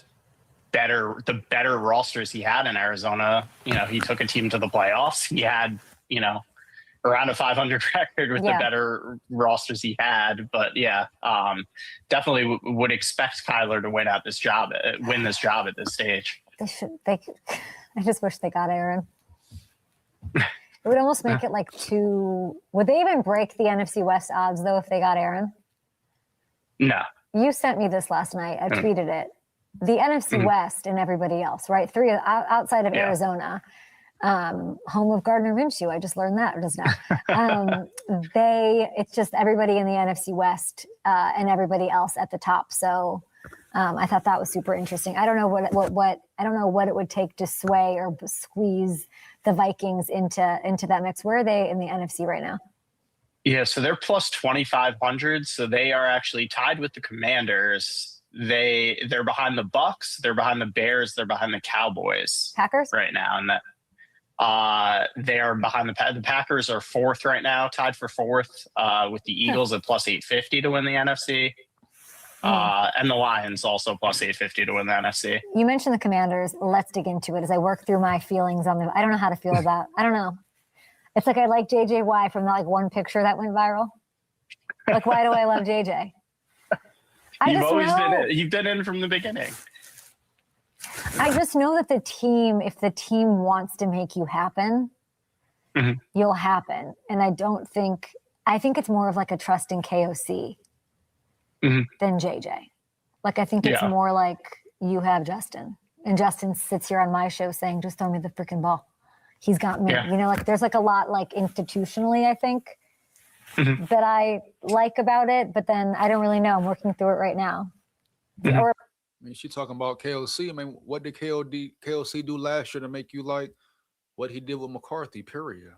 S7: the better rosters he had in Arizona. You know, he took a team to the playoffs. He had, you know, around a 500 record with the better rosters he had. But definitely would expect Kyler to win this job at this stage.
S6: I just wish they got Aaron. It would almost make it like would they even break the NFC West odds though if they got Aaron?
S7: No.
S6: You sent me this last night. I tweeted it. The NFC West and everybody else, right? Three outside of Arizona, home of Gardner Minshew. I just learned that just now. It's just everybody in the NFC West and everybody else at the top. So I thought that was super interesting. I don't know what it would take to sway or squeeze the Vikings into that mix. Where are they in the NFC right now?
S7: Yeah, so they're plus 2,500. So they are actually tied with the Commanders. They're behind the Bucks. They're behind the Bears. They're behind the Cowboys.
S6: Packers
S7: right now, and that they are behind the Packers are fourth right now, tied for fourth with the Eagles at plus 850 to win the NFC. And the Lions also plus 850 to win the NFC.
S6: You mentioned the Commanders. Let's dig into it as I work through my feelings on them. I don't know how to feel about. I don't know. It's like I like JJY from that one picture that went viral. Like, why do I love JJ?
S7: You've been in from the beginning.
S6: I just know that if the team wants to make you happen, you'll happen. And I think it's more of like a trust in KOC. Than JJ. Like, I think it's more like you have Justin. And Justin sits here on my show saying, just throw me the freaking ball. He's got me. You know, like there's like a lot like institutionally, I think, that I like about it. But then I don't really know. I'm working through it right now.
S3: I mean, she's talking about KOC. I mean, what did KOC do last year to make you like what he did with McCarthy, period?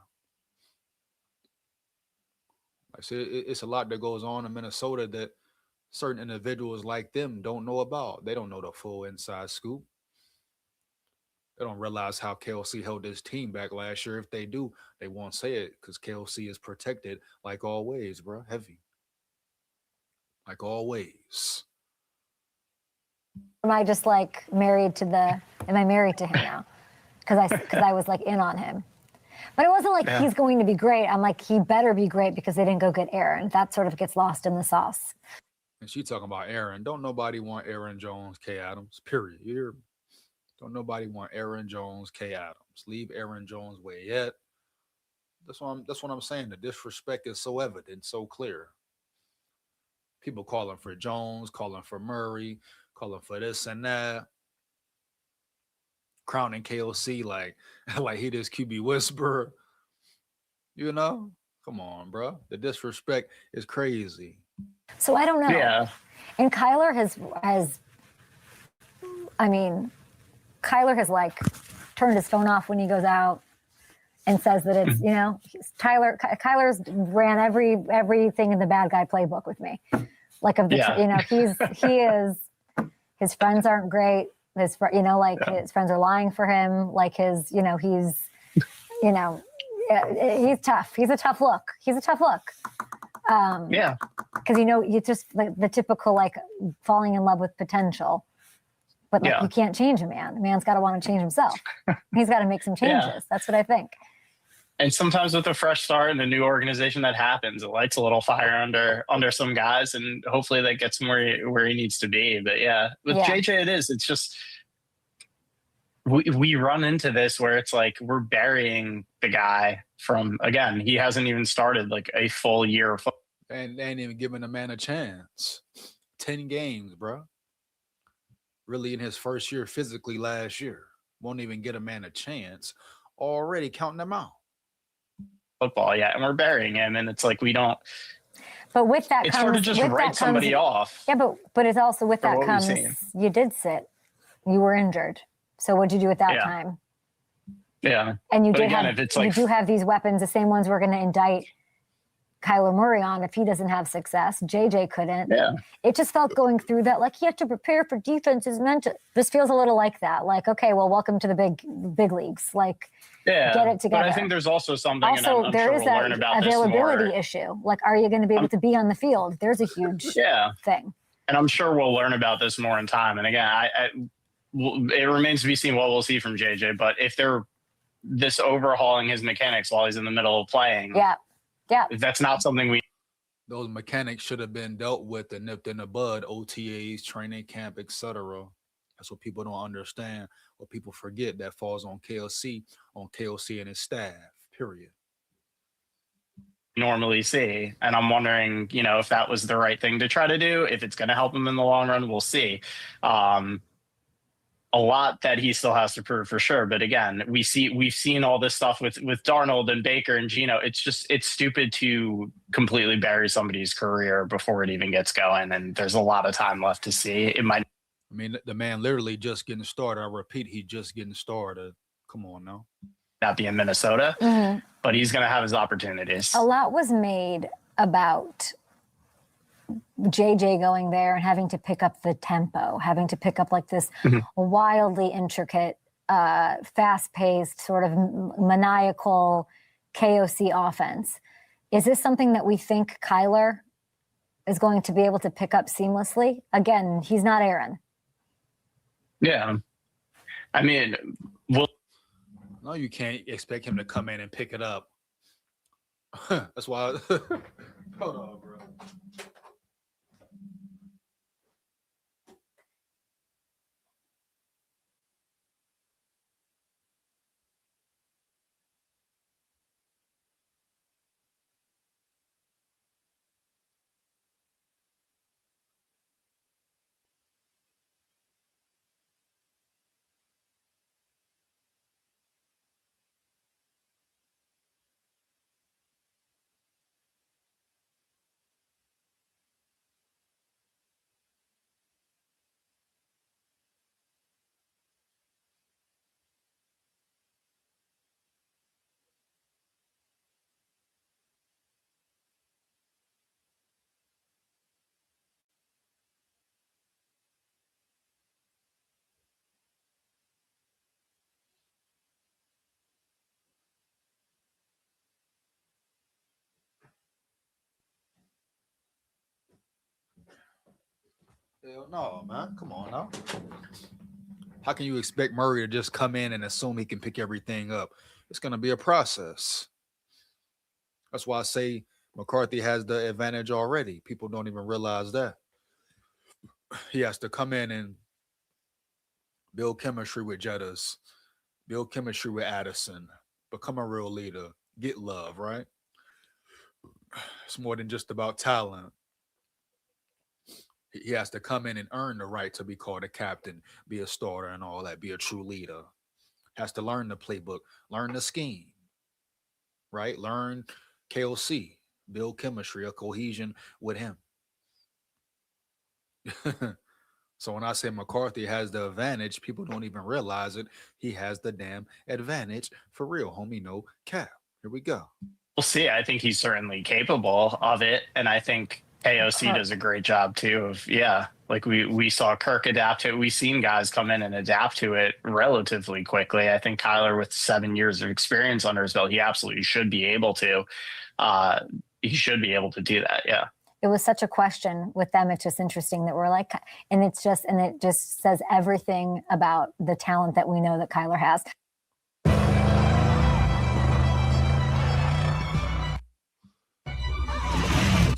S3: I said, it's a lot that goes on in Minnesota that certain individuals like them don't know about. They don't know the full inside scoop. They don't realize how KOC held his team back last year. If they do, they won't say it because KOC is protected like always, bro. Heavy. Like always.
S6: Am I just like am I married to him now? Because I was like in on him. But it wasn't like he's going to be great. I'm like, he better be great because they didn't go get Aaron. That sort of gets lost in the sauce.
S3: And she talking about Aaron. Don't nobody want Aaron Jones, K. Adams, period. You hear me? Don't nobody want Aaron Jones, K. Adams. Leave Aaron Jones where he at. That's what I'm saying. The disrespect is so evident, so clear. People calling for Jones, calling for Murray, calling for this and that. Crowning KOC like he this QB whisperer. You know? Come on, bro. The disrespect is crazy.
S6: So I don't know.
S7: Yeah.
S6: And Kyler has like turned his phone off when he goes out and says that it's, you know, Kyler's ran everything in the bad guy playbook with me. Like, you know, he is, his friends aren't great. His his friends are lying for him. Like he's he's tough. He's a tough look. Because you just like the typical like falling in love with potential, but like you can't change a man. A man's got to want to change himself. He's got to make some changes. Yeah. That's what I think.
S7: And sometimes with a fresh start in a new organization, that happens. It lights a little fire under some guys, and hopefully that gets him where he needs to be. But with JJ, it's just we run into this where it's like we're burying the guy from, again, he hasn't even started like a full year of football.
S3: And they ain't even giving the man a chance. 10 games, bro. Really in his first year physically last year. Won't even get a man a chance. Already counting them out.
S7: Football, and we're burying him, and it's like we don't.
S6: But with that,
S7: it's hard to just write somebody off.
S6: Yeah, but it's also with that comes you did sit, you were injured. So what'd you do at that time? Yeah, and you do have these weapons, the same ones we're going to indict Kyler Murray on if he doesn't have success. JJ couldn't. Yeah. It just felt going through that like he had to prepare for defense is meant to. This feels a little like that. Like, okay, well, welcome to the big leagues. Like, get it together.
S7: But I think there's also something.
S6: Also,
S7: and I'm
S6: there
S7: sure
S6: is
S7: we'll learn about
S6: that availability issue. Like, are you going to be able to be on the field? There's a huge thing.
S7: And I'm sure we'll learn about this more in time. And again, it remains to be seen what we'll see from JJ. But if they're this overhauling his mechanics while he's in the middle of playing. Yeah, that's not something
S3: those mechanics should have been dealt with and nipped in the bud. OTAs, training camp, etc. That's what people don't understand. What people forget that falls on KLC and his staff. Period.
S7: Normally see, and I'm wondering, if that was the right thing to try to do. If it's going to help him in the long run, we'll see. A lot that he still has to prove for sure. But again, we've seen all this stuff with Darnold and Baker and Geno. It's stupid to completely bury somebody's career before it even gets going. And there's a lot of time left to see. It might.
S3: I mean, the man literally just getting started. I repeat, he's just getting started. Come on now.
S7: Not be in Minnesota, but he's going to have his opportunities.
S6: A lot was made about JJ going there and having to pick up the tempo, having to pick up like this wildly intricate, fast-paced, sort of maniacal KOC offense. Is this something that we think Kyler is going to be able to pick up seamlessly? Again, he's not Aaron.
S7: Yeah. I mean,
S3: no, you can't expect him to come in and pick it up. That's why. Hold on, bro. Hell no, man. Come on now. How can you expect Murray to just come in and assume he can pick everything up? It's going to be a process. That's why I say McCarthy has the advantage already. People don't even realize that. He has to come in and build chemistry with Jettas, build chemistry with Addison, become a real leader, get love, right? It's more than just about talent. He has to come in and earn the right to be called a captain, be a starter and all that, be a true leader. Has to learn the playbook, learn the scheme, right? Learn KOC, build chemistry, a cohesion with him. So when I say McCarthy has the advantage, people don't even realize it. He has the damn advantage for real, homie. No cap. Here we go.
S7: We'll see. I think he's certainly capable of it. And I think KOC does a great job too of, Like we saw Kirk adapt to it. We've seen guys come in and adapt to it relatively quickly. I think Kyler, with 7 years of experience under his belt, he absolutely should be able to. He should be able to do that. Yeah.
S6: It was such a question with them. It's just interesting that we're like, and it just says everything about the talent that we know that Kyler has.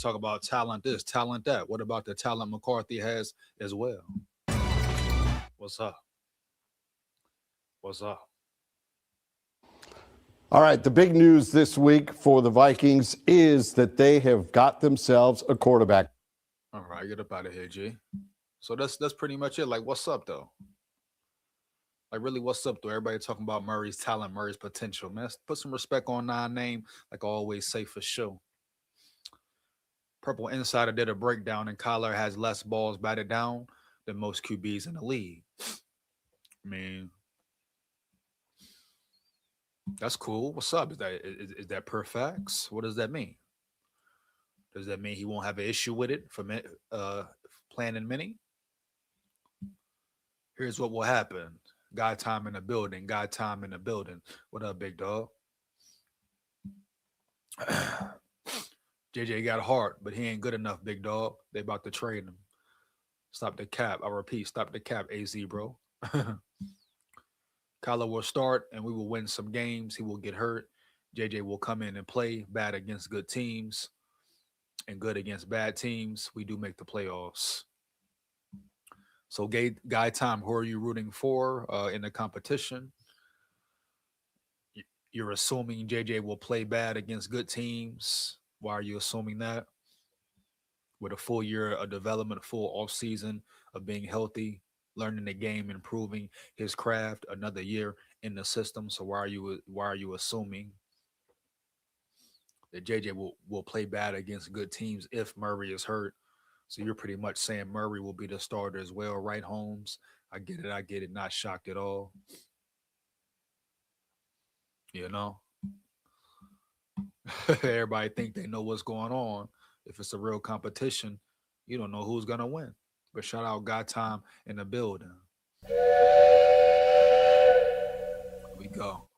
S3: Talk about talent this, talent that. What about the talent McCarthy has as well? What's up? What's up?
S8: All right, the big news this week for the Vikings is that they have got themselves a quarterback.
S3: All right, get up out of here, G. So that's pretty much it. Like, what's up, though? Like, really, what's up, though? Everybody talking about Murray's talent, Murray's potential. Man, put some respect on nine name, like I always say for sure. Purple Insider did a breakdown, and Kyler has less balls batted down than most QBs in the league. I mean, that's cool. What's up? Is that per facts? What does that mean? Does that mean he won't have an issue with it for playing in many? Here's what will happen. Guy time in the building. Guy time in the building. What up, big dog? JJ got heart, but he ain't good enough, big dog. They about to trade him. Stop the cap. I repeat, stop the cap, AZ, bro. Kyler will start, and we will win some games. He will get hurt. JJ will come in and play bad against good teams and good against bad teams. We do make the playoffs. So, guy time, who are you rooting for in the competition? You're assuming JJ will play bad against good teams. Why are you assuming that? With a full year of development, a full off season of being healthy, learning the game, improving his craft, another year in the system. So why are you assuming that JJ will play bad against good teams if Murray is hurt? So you're pretty much saying Murray will be the starter as well, right, Holmes? I get it. Not shocked at all. You know? Everybody think they know what's going on. If it's a real competition, you don't know who's going to win. But shout out God Time in the building. Here we go.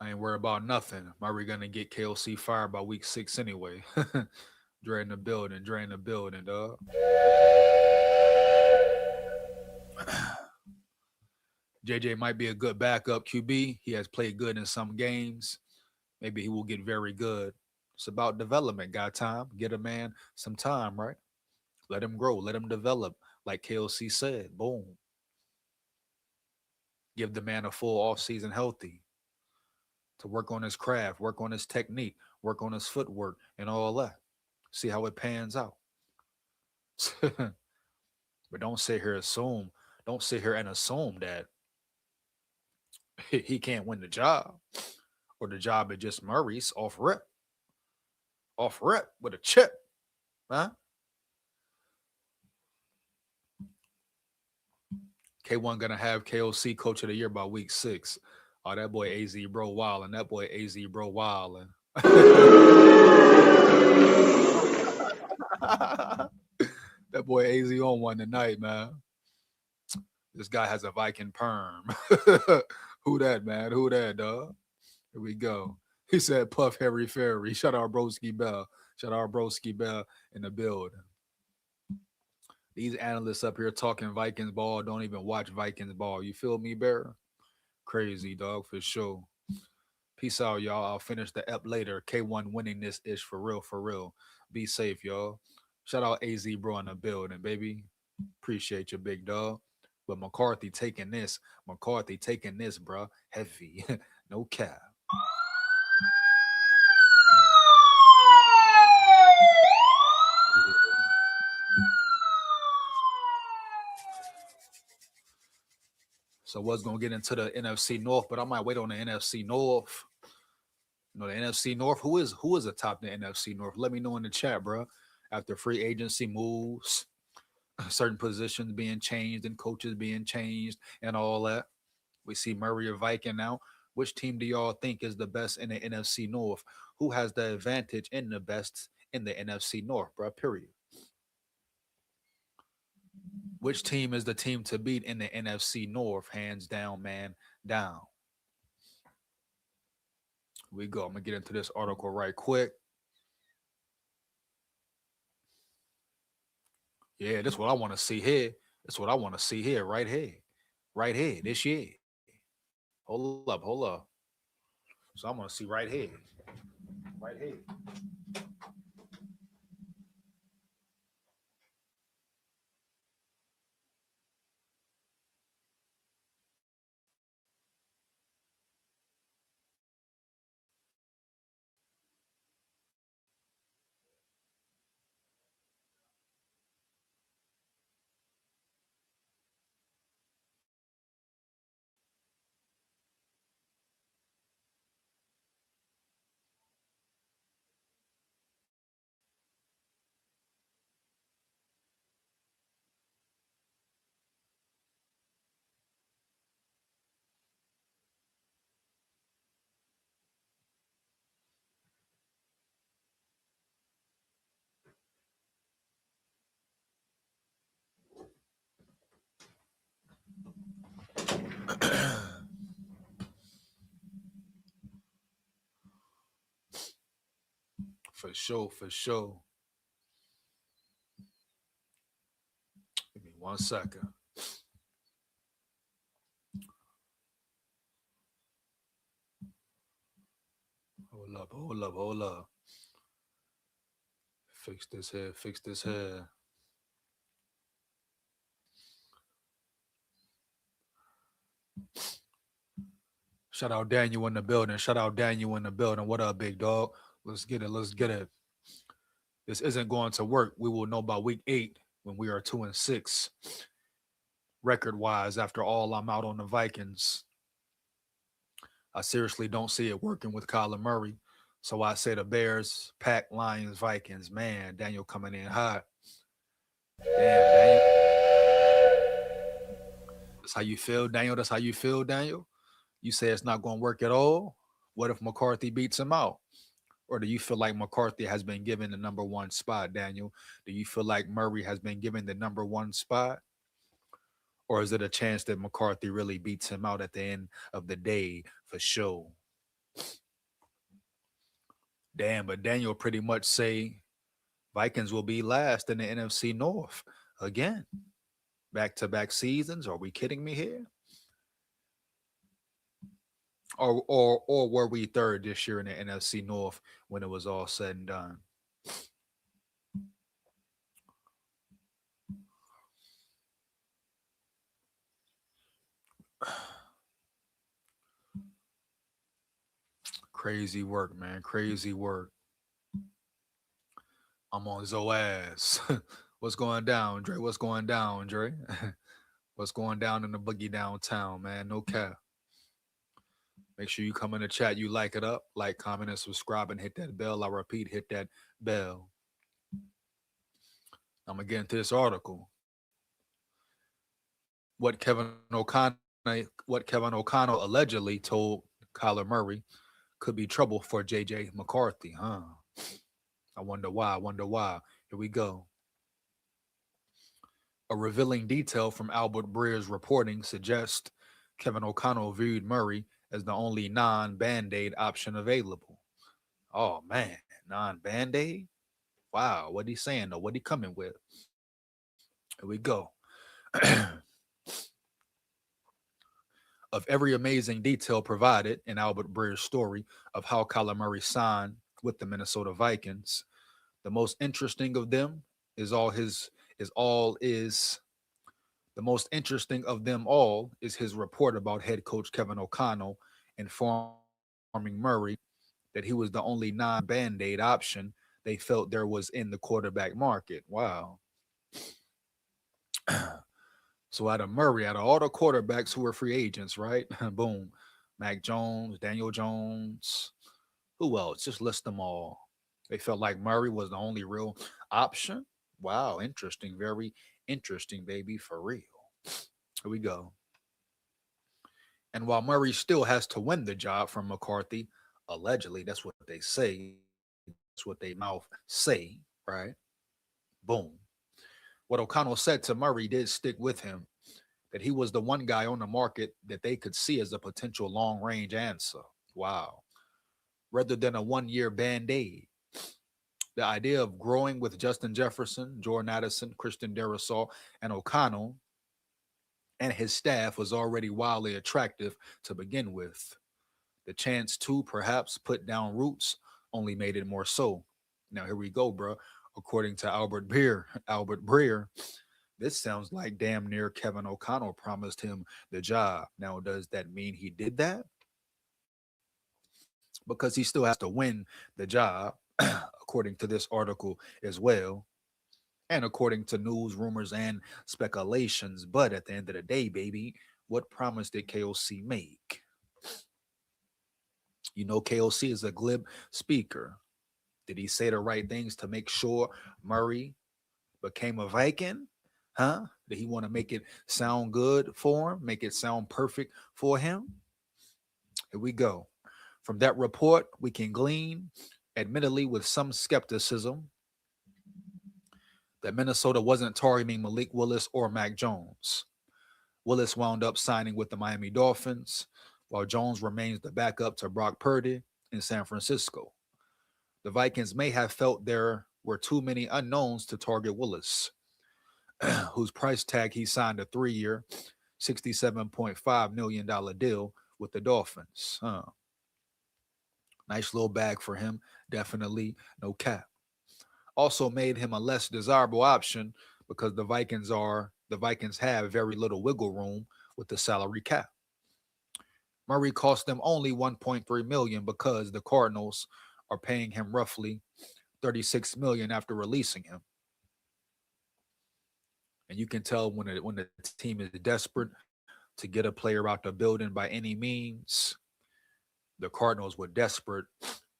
S3: I ain't worried about nothing. Murray going to get KOC fired by week 6 anyway. Drain the building, dog. JJ might be a good backup QB. He has played good in some games. Maybe he will get very good. It's about development, got time. Get a man some time, right? Let him grow. Let him develop. Like KLC said, boom. Give the man a full offseason healthy to work on his craft, work on his technique, work on his footwork and all that. See how it pans out. But don't sit here and assume that he can't win the job. Or the job is just Murray's off rip with a chip, huh? K1 gonna have KOC Coach of the Year by week 6. Oh, that boy AZ bro wildin'. That boy AZ on one tonight, man. This guy has a Viking perm. Who that, man? Who that, dog? Here we go. He said, Puff Harry Ferry. Shout out Broski Bell in the building. These analysts up here talking Vikings ball don't even watch Vikings ball. You feel me, Bear? Crazy, dog, for sure. Peace out, y'all. I'll finish the ep later. K1 winning this ish for real. Be safe, y'all. Shout out AZ bro in the building, baby. Appreciate you, big dog. But McCarthy taking this, bro. Heavy. No cap. So I was going to get into the NFC North, but I might wait on the NFC North. You know, the NFC North, who is atop the NFC North? Let me know in the chat, bro. After free agency moves, certain positions being changed and coaches being changed and all that. We see Murray or Viking now. Which team do y'all think is the best in the NFC North? Who has the advantage in the best in the NFC North, bro? Period. Which team is the team to beat in the NFC North? Hands down, man, down. Here we go. I'm going to get into this article right quick. Yeah, this is what I want to see here. That's what I want to see here, right here. Right here, this year. Hold up, hold up. So I'm going to see right here. Right here. For sure, for sure. Give me 1 second. Hold up, hold up, hold up. Fix this here, fix this here. Shout out Daniel in the building. Shout out Daniel in the building. What up, big dog? Let's get it. Let's get it. This isn't going to work. We will know by week 8 when we are 2-6 record-wise. After all, I'm out on the Vikings. I seriously don't see it working with Kyler Murray. So I say the Bears, Pack, Lions, Vikings. Man, Daniel coming in hot. Damn, Daniel. That's how you feel, Daniel? That's how you feel, Daniel? You say it's not going to work at all? What if McCarthy beats him out? Or do you feel like McCarthy has been given the number 1 spot, Daniel? Do you feel like Murray has been given the number 1 spot? Or is it a chance that McCarthy really beats him out at the end of the day for sure? Damn, but Daniel pretty much say Vikings will be last in the NFC North again. Back-to-back seasons. Are we kidding me here? Or were we third this year in the NFC North when it was all said and done? Crazy work, man. Crazy work. I'm on Zoe ass. What's going down, Dre? What's going down, Dre? What's going down in the boogie downtown, man? No cap. Make sure you come in the chat. You like it up. Like, comment, and subscribe, and hit that bell. I repeat, hit that bell. I'm going to get into this article. What Kevin O'Connell allegedly told Kyler Murray could be trouble for J.J. McCarthy, huh? I wonder why. Here we go. A revealing detail from Albert Breer's reporting suggests Kevin O'Connell viewed Murray as the only non-Band-Aid option available. Oh, man, non-Band-Aid? Wow, what he saying, though? What he coming with? Here we go. Of every amazing detail provided in Albert Breer's story of how Kyler Murray signed with the Minnesota Vikings, the most interesting of them is the most interesting of them all is his report about head coach Kevin O'Connell informing Murray that he was the only non-Band-Aid option they felt there was in the quarterback market. Wow. So out of Murray, out of all the quarterbacks who were free agents, right? Boom. Mac Jones, Daniel Jones. Who else? Just list them all. They felt like Murray was the only real option. Wow, interesting. Very interesting, baby, for real. Here we go. And while Murray still has to win the job from McCarthy, allegedly, that's what they say. That's what they mouth say, right? Boom. what O'Connell said to Murray did stick with him, that he was the one guy on the market that they could see as a potential long-range answer. Wow. Rather than a one-year Band-Aid. The idea of growing with Justin Jefferson, Jordan Addison, Christian Darrisaw, and O'Connell and his staff was already wildly attractive to begin with. The chance to perhaps put down roots only made it more so. Now here we go, bro. According to Albert Breer, this sounds like damn near Kevin O'Connell promised him the job. Now, does that mean he did that? Because he still has to win the job, according to this article as well, and according to news, rumors, and speculations. But at the end of the day, baby, what promise did KOC make? You know, KOC is a glib speaker. Did he say the right things to make sure Murray became a Viking? Huh? Did he want to make it sound good for him? Make it sound perfect for him? Here we go. From that report, we can glean, admittedly with some skepticism, that Minnesota wasn't targeting Malik Willis or Mac Jones. Willis wound up signing with the Miami Dolphins, while Jones remains the backup to Brock Purdy in San Francisco. The Vikings may have felt there were too many unknowns to target Willis, whose price tag he signed a 3-year, $67.5 million deal with the Dolphins. Nice little bag for him. Definitely no cap. Also made him a less desirable option because the Vikings have very little wiggle room with the salary cap. Murray cost them only $1.3 million because the Cardinals are paying him roughly $36 million after releasing him. And you can tell when the team is desperate to get a player out the building by any means. The Cardinals were desperate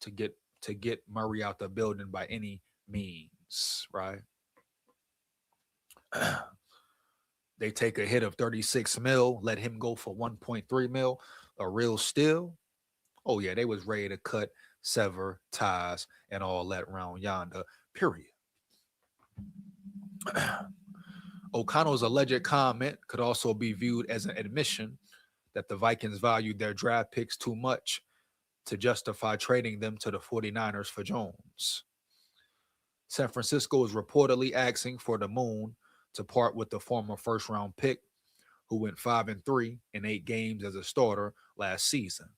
S3: to get Murray out the building by any means, right? They take a hit of 36 mil, let him go for 1.3 mil, a real steal. Oh yeah, they was ready to cut, sever ties, and all that round yonder, period. O'Connell's alleged comment could also be viewed as an admission that the Vikings valued their draft picks too much to justify trading them to the 49ers for Jones. San Francisco is reportedly asking for the Moon to part with the former first-round pick, who went 5-3 in 8 games as a starter last season.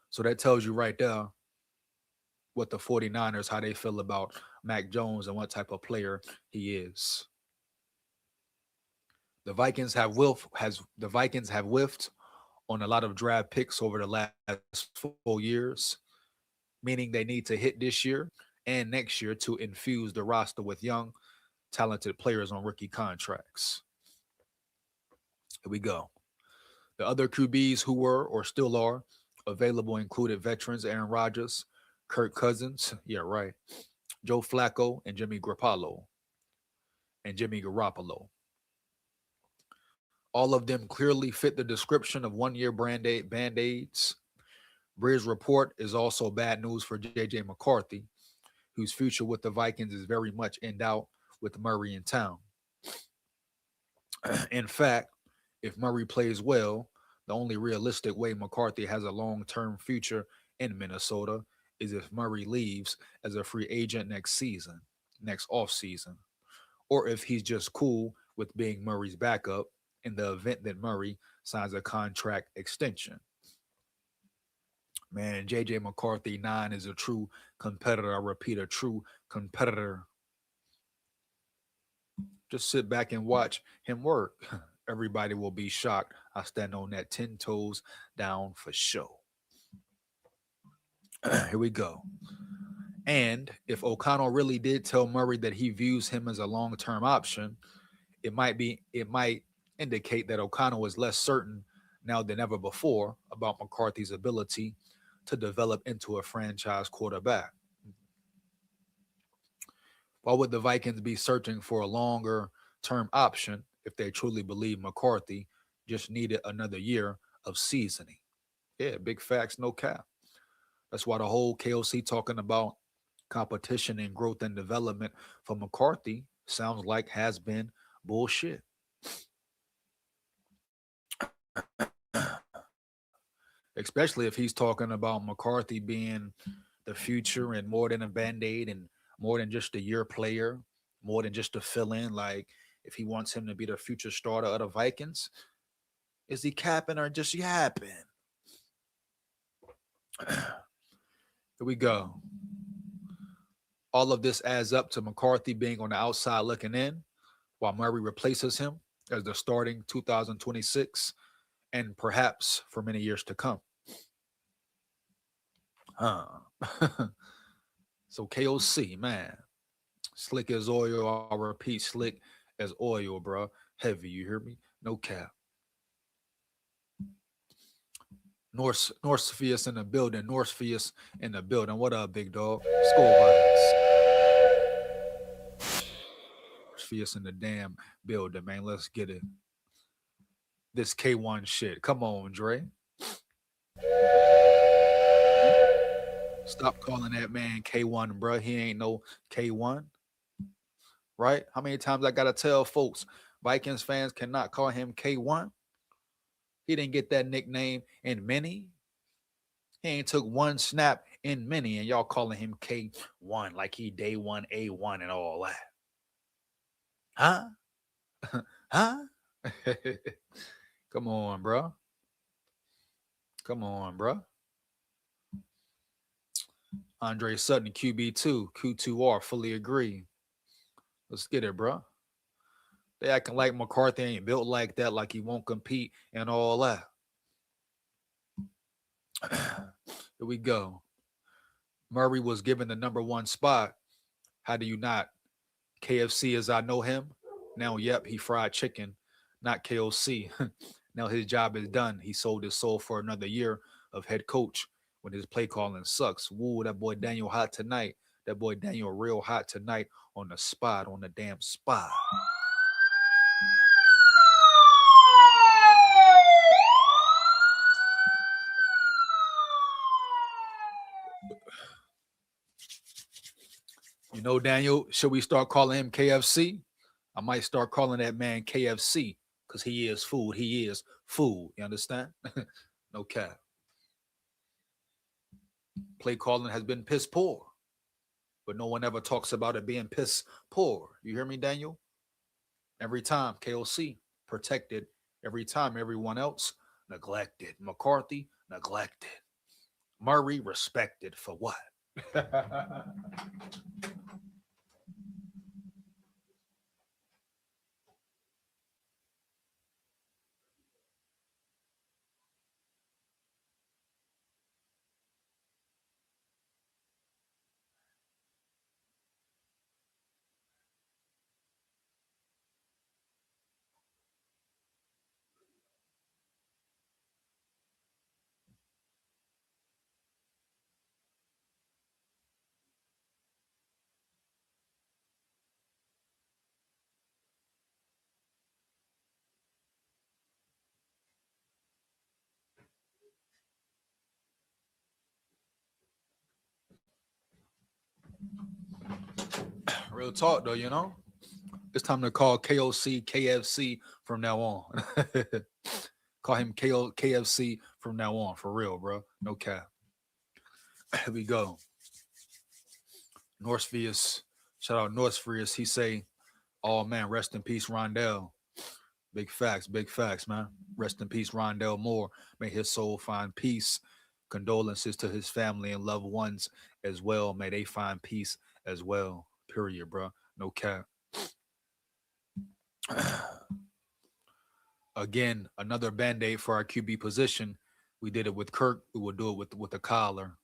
S3: So that tells you right there what the 49ers, how they feel about Mac Jones and what type of player he is. The Vikings have whiffed on a lot of draft picks over the last 4 years, meaning they need to hit this year and next year to infuse the roster with young, talented players on rookie contracts. Here we go. The other QBs who were or still are available included veterans Aaron Rodgers, Kirk Cousins, yeah, right, Joe Flacco, and Jimmy Garoppolo. All of them clearly fit the description of one-year Band-Aids. Breer's report is also bad news for J.J. McCarthy, whose future with the Vikings is very much in doubt with Murray in town. In fact, if Murray plays well, the only realistic way McCarthy has a long-term future in Minnesota is if Murray leaves as a free agent next offseason, or if he's just cool with being Murray's backup in the event that Murray signs a contract extension. Man, J.J. McCarthy 9 is a true competitor. I repeat, a true competitor. Just sit back and watch him work. Everybody will be shocked. I stand on that 10 toes down for sure. Here we go. And if O'Connell really did tell Murray that he views him as a long-term option, it might indicate that O'Connell is less certain now than ever before about McCarthy's ability to develop into a franchise quarterback. Why would the Vikings be searching for a longer-term option if they truly believe McCarthy just needed another year of seasoning? Yeah, big facts, no cap. That's why the whole KOC talking about competition and growth and development for McCarthy sounds like has been bullshit. Especially if he's talking about McCarthy being the future and more than a band-aid and more than just a year player, more than just a fill-in. Like, if he wants him to be the future starter of the Vikings, is he capping or just yapping? Here we go. All of this adds up to McCarthy being on the outside looking in while Murray replaces him as the starting 2026 and perhaps for many years to come. So KOC, man, slick as oil. I'll repeat, slick as oil, bro. Heavy, you hear me? No cap. North Spheus in the building. North Spheus in the building. What up, big dog? SKOL Vikings. Spheus in the damn building, man. Let's get it. This K1 shit. Come on, Dre. Stop calling that man K1, bro. He ain't no K1. Right? How many times I gotta tell folks Vikings fans cannot call him K1? He didn't get that nickname in many. He ain't took one snap in many, and y'all calling him K1 like he day one, A1 and all that. Huh? Huh? Come on, bro. Come on, bro. Andre Sutton, QB2, Q2R, fully agree. Let's get it, bro. They acting like McCarthy ain't built like that, like he won't compete and all that. Here we go. Murray was given the number one spot. How do you not? KFC as I know him. Now, yep, he fried chicken, not KOC. Now his job is done. He sold his soul for another year of head coach when his play calling sucks. Woo, that boy Daniel hot tonight. That boy Daniel real hot tonight on the spot, on the damn spot. You know, Daniel, should we start calling him KFC? I might start calling that man KFC because he is food. He is food. You understand? No cap. Play calling has been piss poor, but no one ever talks about it being piss poor. You hear me, Daniel? Every time, KOC protected. Every time, everyone else neglected. McCarthy neglected. Murray respected for what? Real talk, though, you know? It's time to call KOC KFC from now on. Call him KFC from now on, for real, bro. No cap. Here we go. Northfius, shout out Northfius. He say, "Oh man, rest in peace, Rondell." Big facts, man. Rest in peace, Rondell Moore. May his soul find peace. Condolences to his family and loved ones as well. May they find peace as well. Period, bro. No cap. Again, another band-aid for our QB position. We did it with Kirk. We will do it with the collar.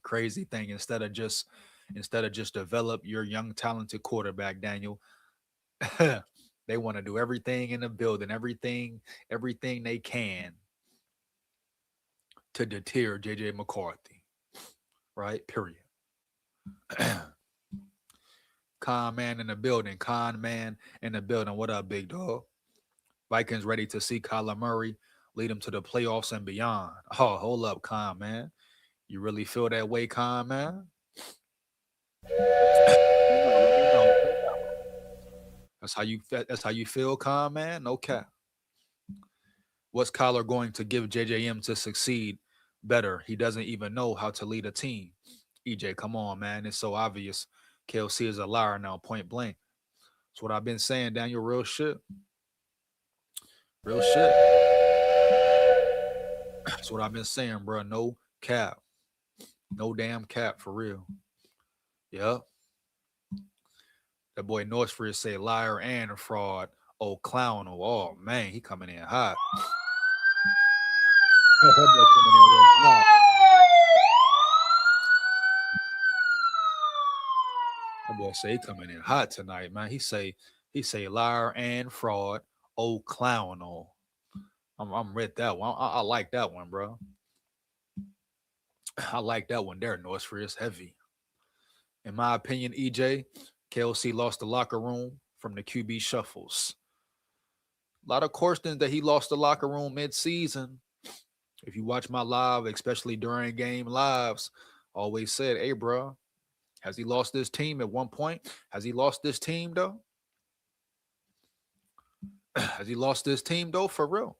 S3: Crazy thing. Instead of just develop your young talented quarterback, Daniel, they want to do everything in the building, everything they can to deter JJ McCarthy. Right? Period. Con man in the building. What up, big dog? Vikings ready to see Kyler Murray lead them to the playoffs and beyond. Oh, hold up, Con man. You really feel that way, Con man? That's how you feel, Con, man? No cap. What's Kyler going to give JJM to succeed better? He doesn't even know how to lead a team. EJ, come on, man. It's so obvious. KLC is a liar now, point blank. That's what I've been saying, Daniel. Real shit. Real shit. That's what I've been saying, bro. No cap. No damn cap, for real. Yep. That boy Northford say liar and a fraud. Oh, clown. Oh, man. He coming in hot. That boy coming in real hot. That boy say he coming in hot tonight, man. He say liar and fraud. Oh, clown. Oh, I'm read that one. I like that one, bro. I like that one there, Northford. It's heavy. In my opinion, EJ, KLC lost the locker room from the QB shuffles. A lot of questions that he lost the locker room mid-season. If you watch my live, especially during game lives, always said, hey, bro, has he lost this team at one point? Has he lost this team, though? Has he lost this team, though, for real?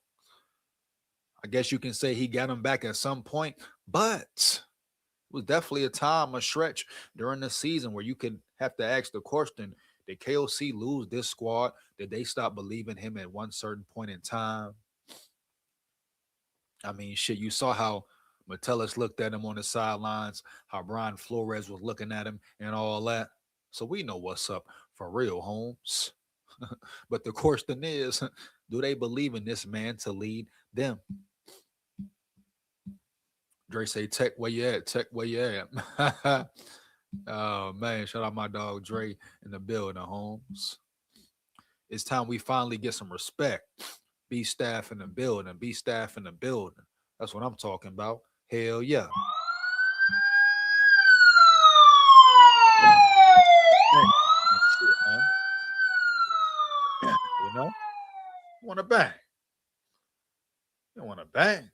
S3: I guess you can say he got him back at some point, but it was definitely a time, a stretch during the season where you could have to ask the question, did KOC lose this squad? Did they stop believing him at one certain point in time? I mean, shit, you saw how Metellus looked at him on the sidelines, how Brian Flores was looking at him and all that. So we know what's up for real, Holmes. But the question is, do they believe in this man to lead them? Dre say, Tech, where you at? Tech, where you at? Oh, man, shout out my dog Dre in the building, Holmes. It's time we finally get some respect. Be staff in the building. Be staff in the building. That's what I'm talking about. Hell yeah. Shit, man. You know? You want to bang. You don't want to bang.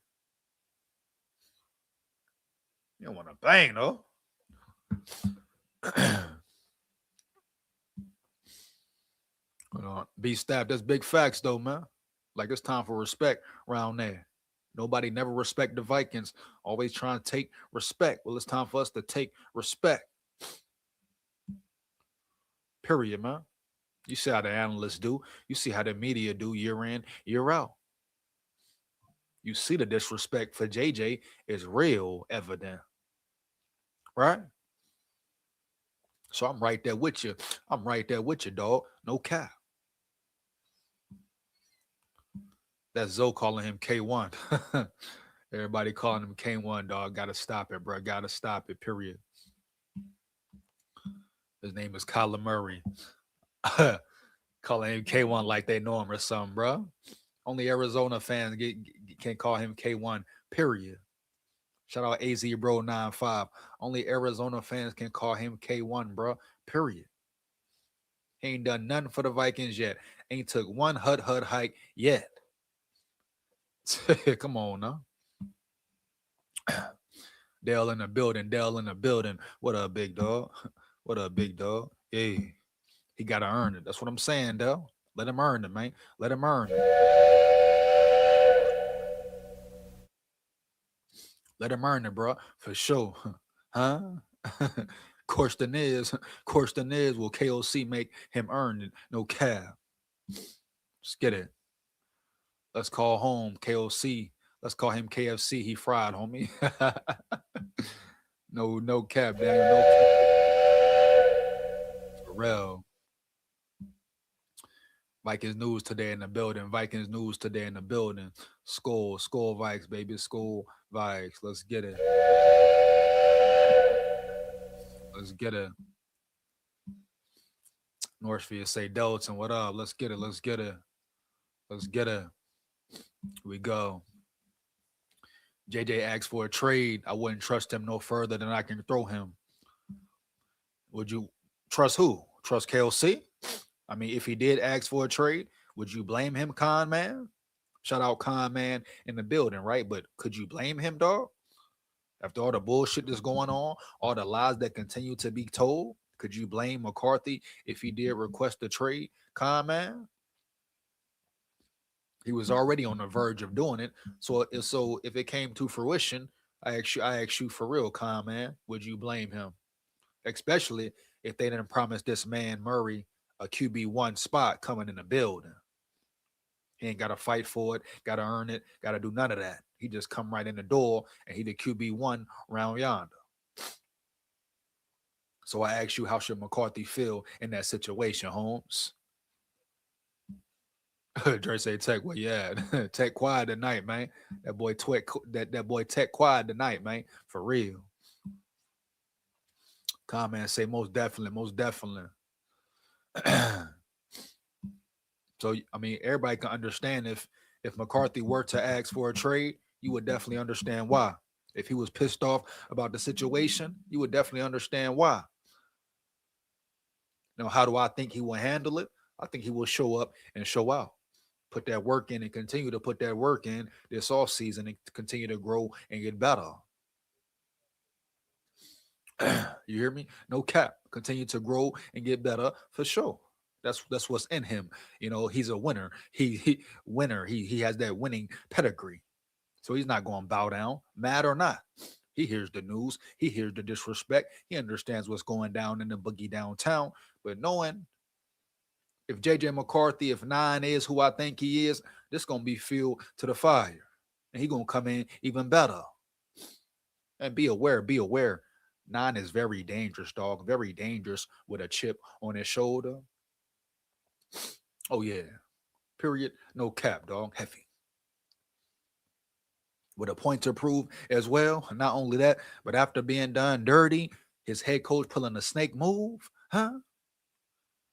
S3: You don't want to bang, though. Be stabbed. That's big facts, though, man. Like, it's time for respect around there. Nobody never respect the Vikings. Always trying to take respect. Well, it's time for us to take respect. Period, man. You see how the analysts do. You see how the media do year in, year out. You see the disrespect for JJ is real evident. Right? So I'm right there with you. I'm right there with you, dog. No cap. That's Zoe calling him K1. Everybody calling him K1, dog. Gotta stop it, bro. Gotta stop it, period. His name is Kyler Murray. Calling him K1 like they know him or something, bro. Only Arizona fans can call him K1, period. Shout out AZ Bro 95. Only Arizona fans can call him K1, bro, period. He ain't done nothing for the Vikings yet. Ain't took one hut hike yet. Come on now. Dale in the building. Dale in the building. What up, big dog? What up, big dog? Hey, he got to earn it. That's what I'm saying, Dale. Let him earn it, man. Let him earn it. Let him earn it, bro. For sure. Huh? Question is, will KOC make him earn it? No cap. Let's get it. Let's call home KOC. Let's call him KFC. He fried, homie. No cap, Daniel. No cap. For real. Vikings news today in the building. Vikings news today in the building. SKOL Vikes, baby. SKOL Vikes. Let's get it. Let's get it. Northfield say Dalton, what up? Let's get it. Let's get it. Let's get it. Here we go. JJ asked for a trade. I wouldn't trust him no further than I can throw him. Would you trust who? Trust KLC? I mean, if he did ask for a trade, would you blame him, Con Man? Shout out Con Man in the building, right? But could you blame him, dog? After all the bullshit that's going on, all the lies that continue to be told, Could you blame McCarthy if he did request a trade? Man, he was already on the verge of doing it. So if it came to fruition, I ask you for real, man, would you blame him? Especially if they didn't promise this man Murray a QB1 spot coming in the building. He ain't got to fight for it, got to earn it, got to do none of that. He just come right in the door and he the QB1 round yonder. So I ask you, how should McCarthy feel in that situation, Holmes? Dre say Tech, well, yeah, Tech quiet tonight, man. That boy Tech quiet tonight, man. For real. Comment say most definitely. So I mean, everybody can understand if McCarthy were to ask for a trade, you would definitely understand why. If he was pissed off about the situation, you would definitely understand why. Now, how do I think he will handle it? I think he will show up and show out. Put that work in and continue to put that work in this offseason and continue to grow and get better. You hear me? No cap. Continue to grow and get better for sure. That's what's in him. You know, he's a winner. He has that winning pedigree. So he's not going to bow down, mad or not. He hears the news. He hears the disrespect. He understands what's going down in the boogie downtown. But knowing if JJ McCarthy, if 9 is who I think he is, this going to be fuel to the fire. And he going to come in even better. And be aware. 9 is very dangerous, dog. Very dangerous with a chip on his shoulder. Oh, yeah. Period. No cap, dog. Heavy. With a point to prove as well. Not only that, but after being done dirty, his head coach pulling a snake move, huh?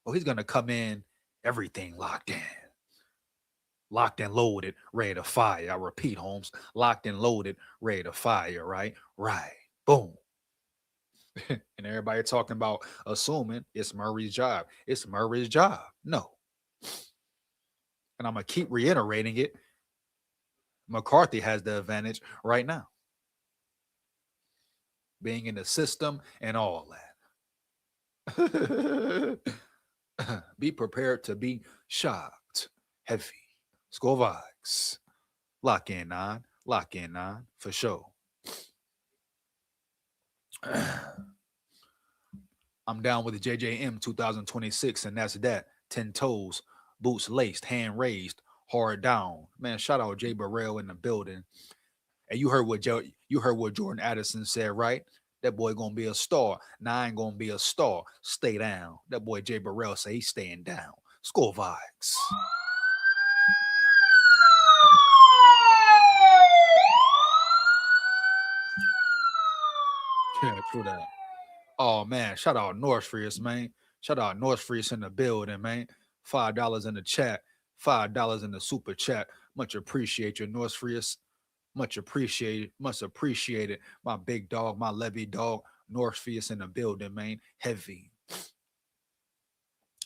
S3: Oh, he's going to come in, everything locked in. Locked and loaded, ready to fire. I repeat, Holmes. Locked and loaded, ready to fire, right? Right. Boom. And everybody talking about assuming it's Murray's job. It's Murray's job. No. And I'm going to keep reiterating it. McCarthy has the advantage right now. Being in the system and all that. Be prepared to be shocked. Heavy. SKOL VIKES. Lock in 9. Lock in 9 for sure. I'm down with the JJM 2026, and that's that. 10 toes, boots laced, hand raised, hard down. Man, shout out Jay Burrell in the building. And you heard what Jordan Addison said, right? That boy gonna be a star. 9 gonna be a star. Stay down. That boy Jay Burrell say he's staying down. SKOL VIKES. Yeah, true that. Oh man, shout out Northfreeze, man. Shout out Northfreeze in the building, man. $5 in the chat, $5 in the super chat. Much appreciate your Northfreeze. Much appreciated. My big dog, my levy dog, Northfreeze in the building, man. Heavy.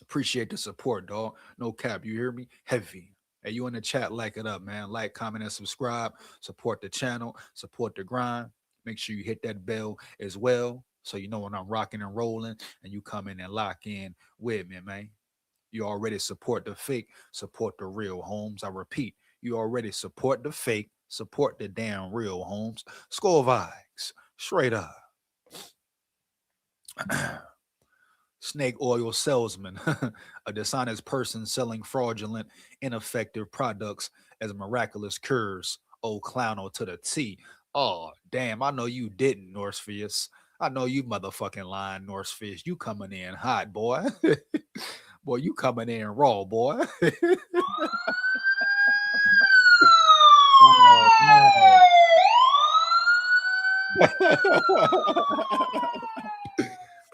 S3: Appreciate the support, dog. No cap, you hear me? Heavy. Hey, you in the chat, like it up, man. Like, comment, and subscribe. Support the channel. Support the grind. Make sure you hit that bell as well, so you know when I'm rocking and rolling and you come in and lock in with me, man. You already support the fake, support the real, Holmes. I repeat, you already support the fake, support the damn real, Holmes. SKOL VIKES, straight up. Snake oil salesman, a dishonest person selling fraudulent, ineffective products as miraculous cures. Oh, clowno to the T. Oh, damn, I know you didn't, Northfreeze. I know you motherfucking lying, Northfreeze. You coming in hot, boy. Boy, you coming in raw, boy.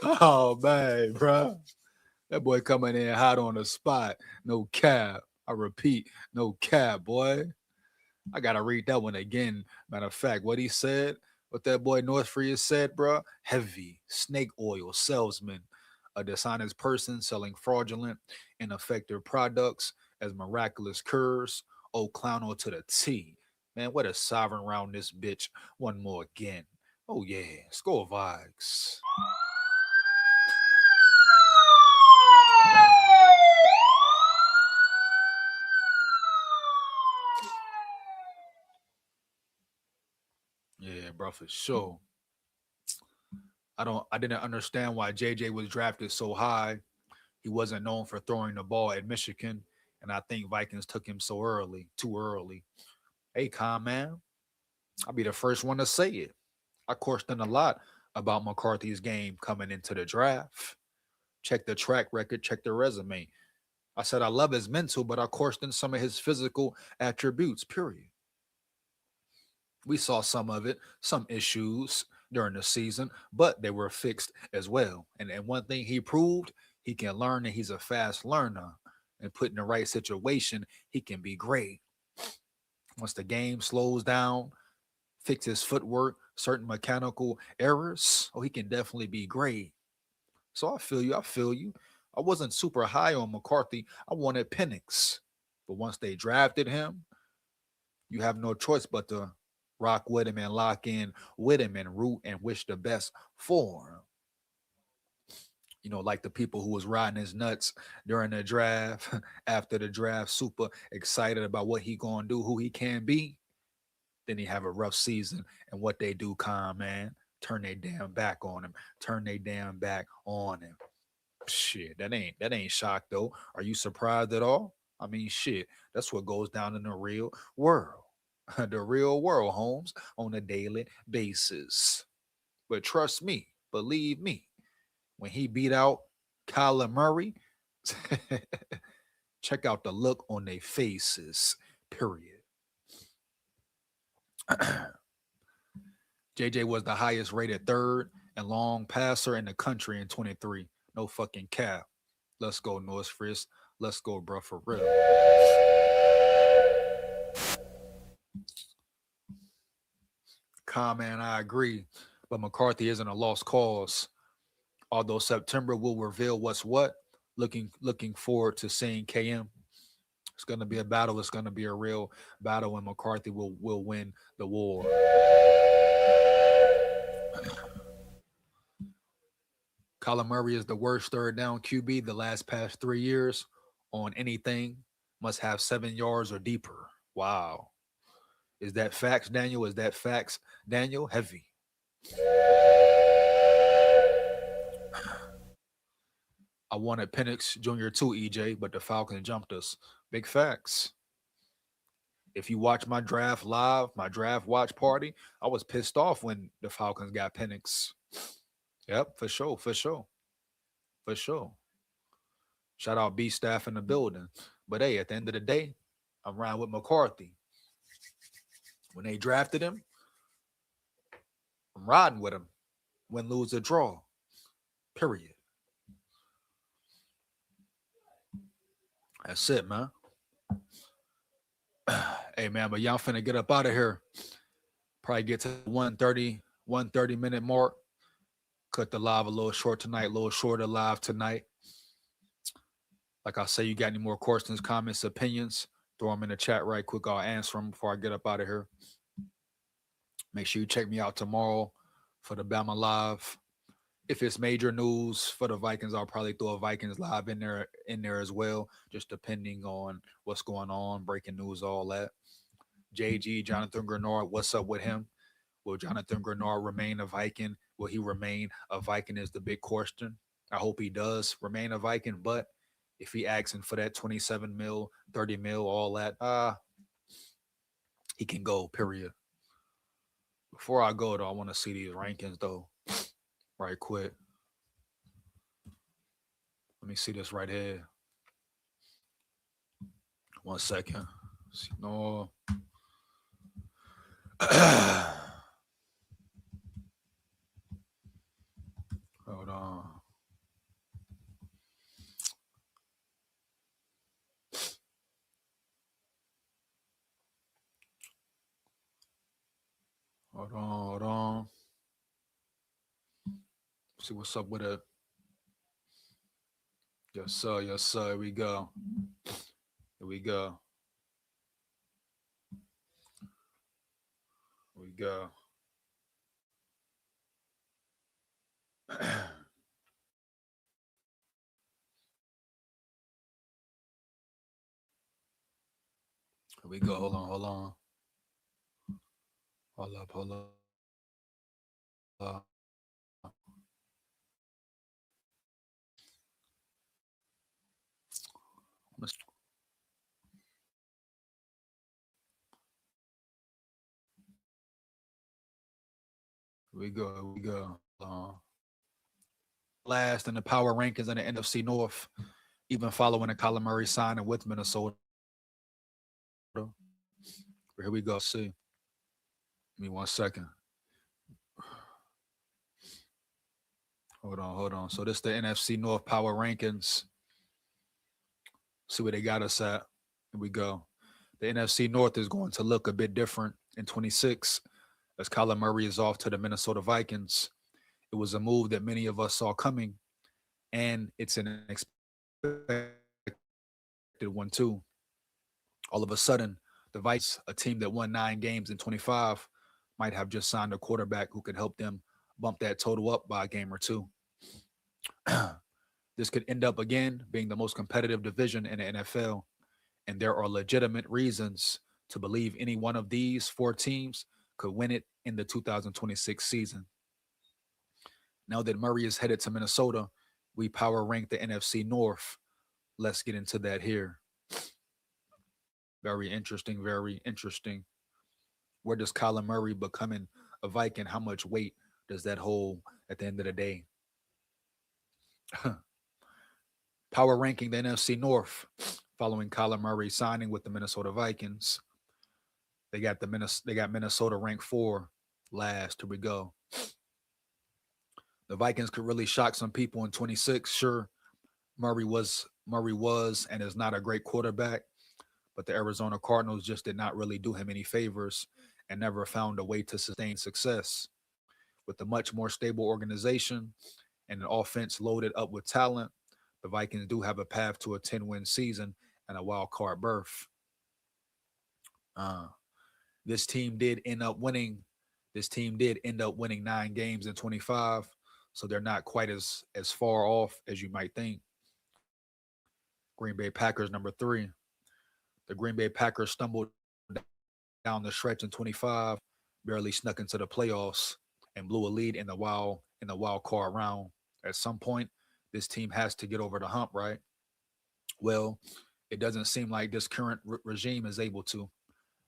S3: Oh, man, bro. That boy coming in hot on the spot. No cap. I repeat, no cap, boy. I got to read that one again. Matter of fact, what he said, what that boy Northfreeze said, bro, heavy snake oil salesman, a dishonest person selling fraudulent, ineffective products as miraculous cures. Oh, clowno to the T. Man, what a sovereign round this bitch. One more again. Oh, yeah. SKOL VIKES. bro, for sure. I didn't understand why JJ was drafted so high. He wasn't known for throwing the ball at Michigan, and I think Vikings took him so early, too early. Hey, Con man, I'll be the first one to say it. I questioned a lot about McCarthy's game coming into the draft. Check the track record, check the resume. I said I love his mental, but I questioned some of his physical attributes, period. We saw some of it, some issues during the season, but they were fixed as well. And one thing he proved, he can learn and he's a fast learner. And put in the right situation, he can be great. Once the game slows down, fix his footwork, certain mechanical errors, oh, he can definitely be great. So I feel you. I feel you. I wasn't super high on McCarthy. I wanted Penix. But once they drafted him, you have no choice but to rock with him and lock in with him and root and wish the best for him. You know, like the people who was riding his nuts during the draft, after the draft, super excited about what he gonna do, who he can be. Then he have a rough season, and what they do, man, turn their damn back on him. Turn their damn back on him. Shit, that ain't shock though. Are you surprised at all? I mean, shit, that's what goes down in the real world. The real world, Holmes, on a daily basis. But trust me, believe me, when he beat out Kyler Murray, check out the look on their faces, period. JJ was the highest rated third and long passer in the country in 23. No fucking cap. Let's go, North Frizz. Let's go, bro, for real. Man, I agree. But McCarthy isn't a lost cause. Although September will reveal what's what. Looking forward to seeing KM. It's gonna be a battle. It's gonna be a real battle, and McCarthy will win the war. Kyler Murray is the worst third down QB the past 3 years on anything. Must have 7 yards or deeper. Wow. Is that facts, Daniel? Is that facts, Daniel? Heavy. I wanted Penix Jr. too, EJ, but the Falcons jumped us. Big facts. If you watch my draft live, my draft watch party, I was pissed off when the Falcons got Penix. Yep, for sure. Shout out B staff in the building. But hey, at the end of the day, I'm riding with McCarthy. When they drafted him, I'm riding with him. Win, lose, or draw. Period. That's it, man. Hey, man, but y'all finna get up out of here. Probably get to the 130 minute mark. Cut the live a little short tonight, a little shorter live tonight. Like I say, you got any more questions, comments, opinions, throw them in the chat right quick. I'll answer them before I get up out of here. Make sure you check me out tomorrow for the Bama Live. If it's major news for the Vikings, I'll probably throw a Vikings Live in there as well, just depending on what's going on, breaking news, all that. JG, Jonathan Grenard, what's up with him? Will Jonathan Grenard remain a Viking? Will he remain a Viking is the big question. I hope he does remain a Viking, but if he asking for that 27 mil, 30 mil, all that, he can go, period. Before I go, though, I want to see these rankings, though, right quick. Let me see this right here. 1 second. No. Hold on. Hold on. See what's up with it. Yes, sir. Here we go. Here we go. Hold on. Hold up. We go. Last in the power rankings in the NFC North, even following the Kyler Murray signing with Minnesota. Here we go. See. Give me 1 second. Hold on. So this is the NFC North power rankings. See where they got us at. Here we go. The NFC North is going to look a bit different in 26 as Kyler Murray is off to the Minnesota Vikings. It was a move that many of us saw coming, and it's an expected one too. All of a sudden, the Vikes, a team that won 9 games in 25, might have just signed a quarterback who could help them bump that total up by a game or two. This could end up again being the most competitive division in the NFL, and there are legitimate reasons to believe any one of these 4 teams could win it in the 2026 season. Now that Murray is headed to Minnesota, we power rank the NFC North. Let's get into that here. Very interesting, very interesting. Where does Kyler Murray becoming a Viking, how much weight does that hold at the end of the day? Power ranking the NFC North following Kyler Murray signing with the Minnesota Vikings. They got Minnesota ranked 4 last. Here we go. The Vikings could really shock some people in 26. Sure, Murray was and is not a great quarterback, but the Arizona Cardinals just did not really do him any favors and never found a way to sustain success. With a much more stable organization and an offense loaded up with talent, the Vikings do have a path to a 10-win season and a wild card berth. This team did end up winning 9 games in 25, so they're not quite as far off as you might think. Green Bay Packers number 3. The Green Bay Packers stumbled down the stretch in 25, barely snuck into the playoffs, and blew a lead in the wild card round. At some point, this team has to get over the hump, right? Well, it doesn't seem like this current regime is able to.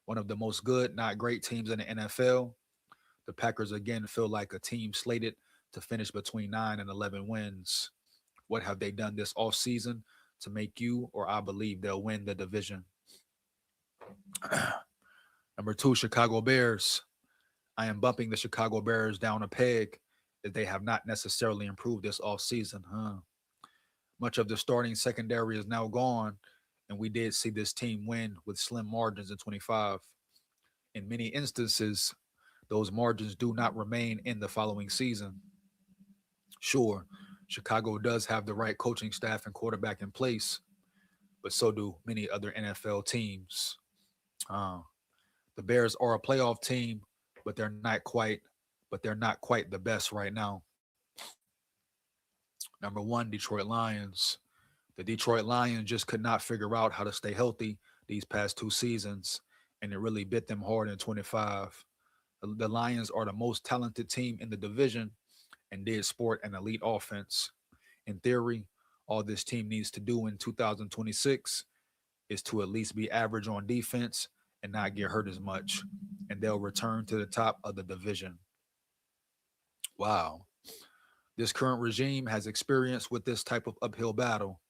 S3: One of the most good, not great teams in the NFL, the Packers again feel like a team slated to finish between 9 and 11 wins. What have they done this offseason to make you or I believe they'll win the division? Number 2, Chicago Bears. I am bumping the Chicago Bears down a peg as they have not necessarily improved this offseason. Much of the starting secondary is now gone, and we did see this team win with slim margins in 25. In many instances, those margins do not remain in the following season. Sure, Chicago does have the right coaching staff and quarterback in place, but so do many other NFL teams. The Bears are a playoff team, but they're not quite the best right now. Number 1, Detroit Lions. The Detroit Lions just could not figure out how to stay healthy these past 2 seasons, and it really bit them hard in 25. The Lions are the most talented team in the division and did sport an elite offense. In theory, all this team needs to do in 2026 is to at least be average on defense and not get hurt as much, and they'll return to the top of the division. Wow. This current regime has experience with this type of uphill battle,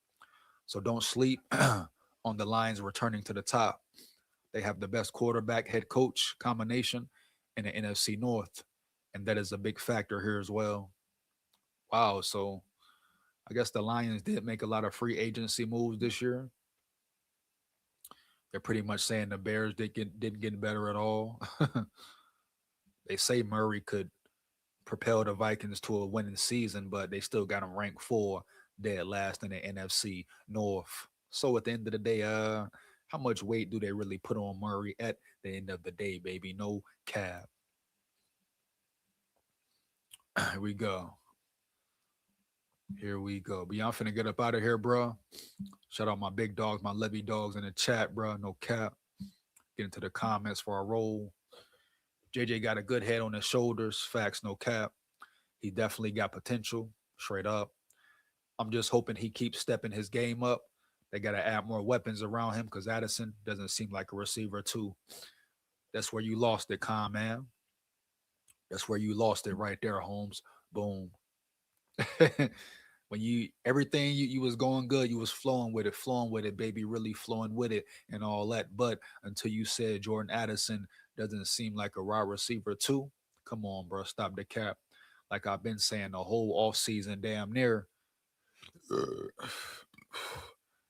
S3: so don't sleep on the Lions returning to the top. They have the best quarterback head coach combination in the NFC North, and that is a big factor here as well. Wow, so I guess the Lions did make a lot of free agency moves this year. They're pretty much saying the Bears didn't get better at all. They say Murray could propel the Vikings to a winning season, but they still got them ranked 4, dead last in the NFC North. So at the end of the day, how much weight do they really put on Murray at the end of the day, baby? No cap. Here we go. But y'all finna get up out of here, bro. Shout out my big dogs, my Levy dogs in the chat, bro. No cap. Get into the comments for our roll. JJ got a good head on his shoulders. Facts, no cap. He definitely got potential, straight up. I'm just hoping he keeps stepping his game up. They got to add more weapons around him because Addison doesn't seem like a receiver, too. That's where you lost it, Con, man. That's where you lost it right there, Holmes. Boom. When everything you was going good, you was flowing with it, baby, really flowing with it and all that. But until you said Jordan Addison doesn't seem like a wide receiver, too. Come on, bro. Stop the cap. Like I've been saying the whole offseason, damn near.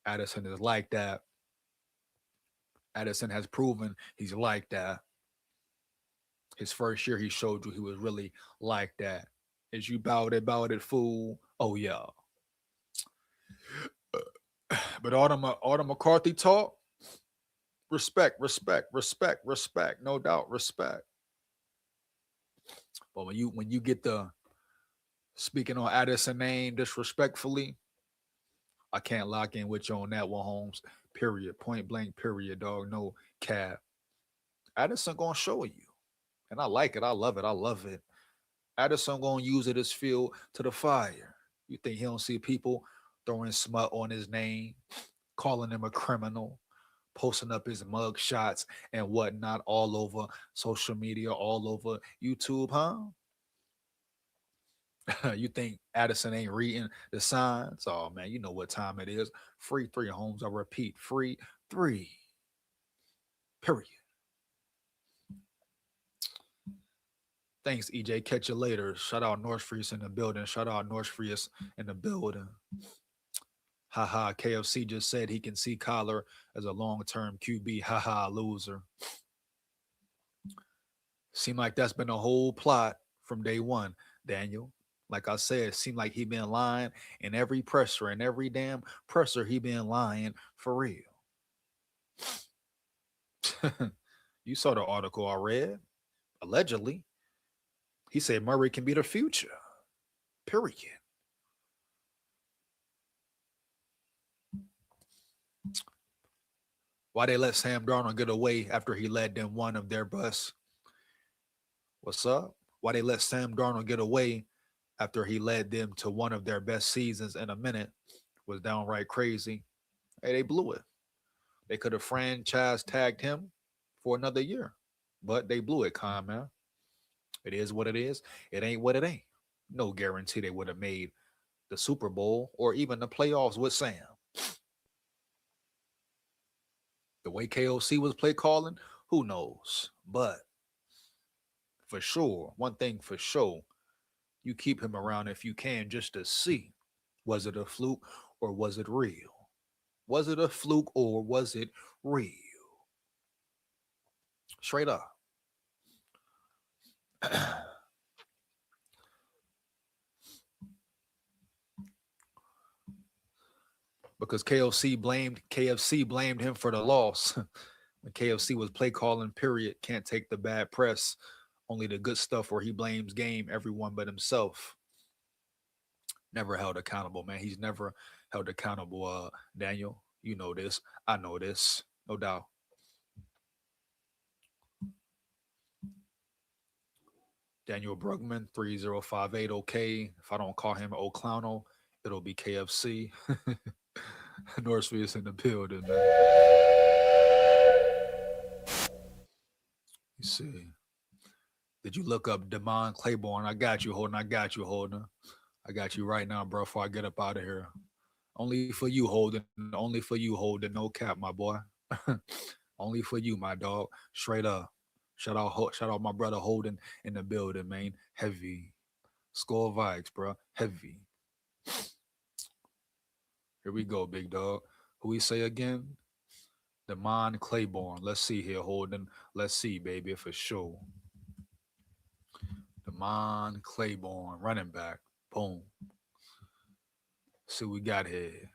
S3: Addison is like that. Addison has proven he's like that. His first year, he showed you he was really like that. Is you bout it, fool? Oh, yeah. But all the McCarthy talk, respect. No doubt, respect. But when you get the speaking on Addison name disrespectfully, I can't lock in with you on that one, Holmes. Period. Point blank, period, dog. No cap. Addison gonna show you. And I like it. I love it. Addison gonna use it as fuel to the fire. You think he don't see people throwing smut on his name, calling him a criminal, posting up his mug shots and whatnot all over social media, all over YouTube, huh? You think Addison ain't reading the signs? Oh, man, you know what time it is. Free 3, Holmes. I repeat, free 3. Period. Thanks, EJ. Catch you later. Shout out North Freeze in the building. Haha, KFC just said he can see Kyler as a long-term QB. Haha, loser. Seemed like that's been a whole plot from day one, Daniel. Like I said, seemed like he been lying in every presser, in every damn presser he been lying for real. You saw the article I read. Allegedly, he said Murray can be the future. Period. Why they let Sam Darnold get away after he led them one of their busts? What's up? Why they let Sam Darnold get away after he led them to one of their best seasons in a minute was downright crazy. Hey, they blew it. They could have franchise tagged him for another year, but they blew it, Con, man. It is what it is. It ain't what it ain't. No guarantee they would have made the Super Bowl or even the playoffs with Sam. The way KOC was play calling, who knows? But for sure, one thing for sure, you keep him around if you can just to see, was it a fluke or was it real? Was it a fluke or was it real? Straight up. Because KFC blamed him for the loss. When KFC was play calling, period, can't take the bad press. Only the good stuff where he blames game, everyone but himself. Never held accountable, man. He's never held accountable, Daniel. You know this. I know this. No doubt. Daniel Brugman, 3058. Okay. If I don't call him O'Clowno, it'll be KFC. Northsby is in the building, man. You see. Did you look up Damon Claiborne? I got you, Holden. I got you right now, bro, before I get up out of here. Only for you, Holden. Only for you, Holden. No cap, my boy. Only for you, my dog. Straight up. Shout out my brother Holden in the building, man. Heavy. SKOL VIKES, bro. Heavy. Here we go, big dog. Who we say again? Damon Claiborne. Let's see here, Holden. Let's see, baby, for sure. Damon Claiborne, running back. Boom. See what we got here.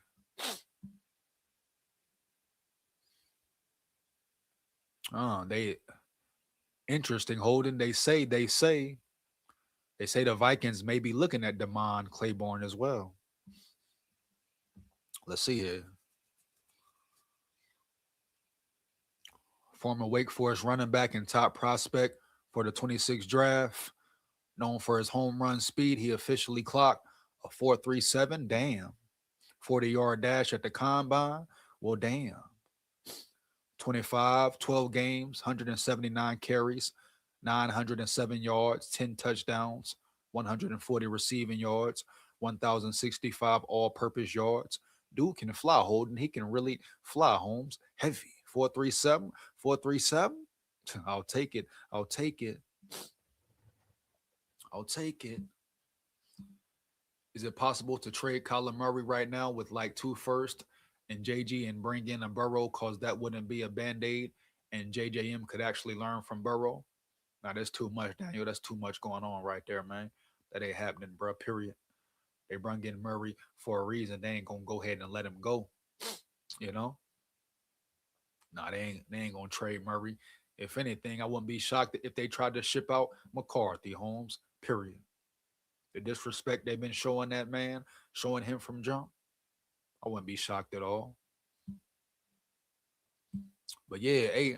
S3: They interesting, Holden. They say the Vikings may be looking at Damon Claiborne as well. Let's see here. Former Wake Forest running back and top prospect for the 26th draft. Known for his home run speed, he officially clocked a 4.37. Damn. 40-yard dash at the combine. Well, damn. 25, 12 games, 179 carries, 907 yards, 10 touchdowns, 140 receiving yards, 1,065 all-purpose yards. Dude can fly, Holden. He can really fly, Holmes. Heavy. 4.37, 4.37. I'll take it. I'll take it. I'll take it. Is it possible to trade Kyler Murray right now with like 2 firsts and JG and bring in a Burrow, because that wouldn't be a Band-Aid and JJM could actually learn from Burrow? Now, that's too much, Daniel. That's too much going on right there, man. That ain't happening, bro, period. They bring in Murray for a reason. They ain't going to go ahead and let him go, you know? Nah, they ain't going to trade Murray. If anything, I wouldn't be shocked if they tried to ship out McCarthy, Holmes, period. The disrespect they've been showing that man, showing him from jump, I wouldn't be shocked at all. But yeah, hey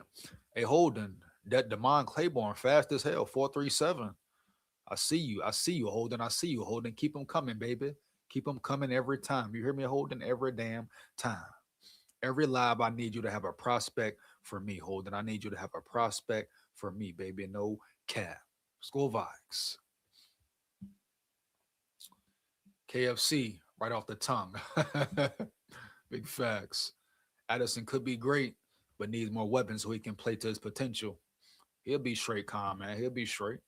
S3: Holden, that Damon Claiborne fast as hell, 4.37. I see you, Holden. I see you, Holden. Keep them coming, baby. Keep them coming every time. You hear me, Holden? Every damn time. Every live, I need you to have a prospect for me, Holden. I need you to have a prospect for me, baby. No cap. SKOL Vikes. KFC, right off the tongue. Big facts. Addison could be great, but needs more weapons so he can play to his potential. He'll be straight, calm, man. He'll be straight.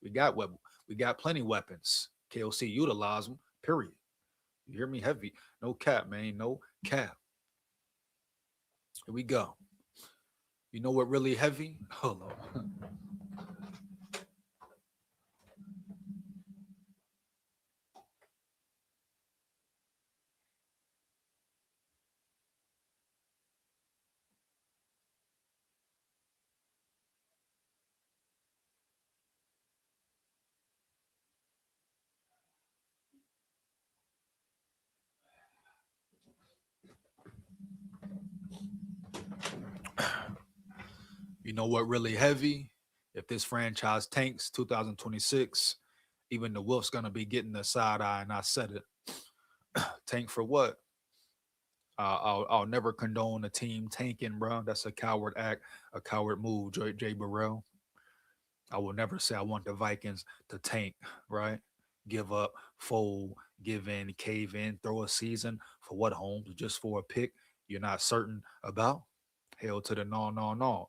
S3: We got plenty weapons. KOC utilize them, period. You hear me? Heavy. No cap, man. No cap. Here we go. You know what really heavy? Hold on. You know what really heavy? If this franchise tanks 2026, even the Wolf's going to be getting the side eye, and I said it. Tank for what? I'll never condone a team tanking, bro. That's a coward act, a coward move, Jay Burrell. I will never say I want the Vikings to tank, right? Give up, fold, give in, cave in, throw a season for what, Holmes? Just for a pick you're not certain about? Hell to the no.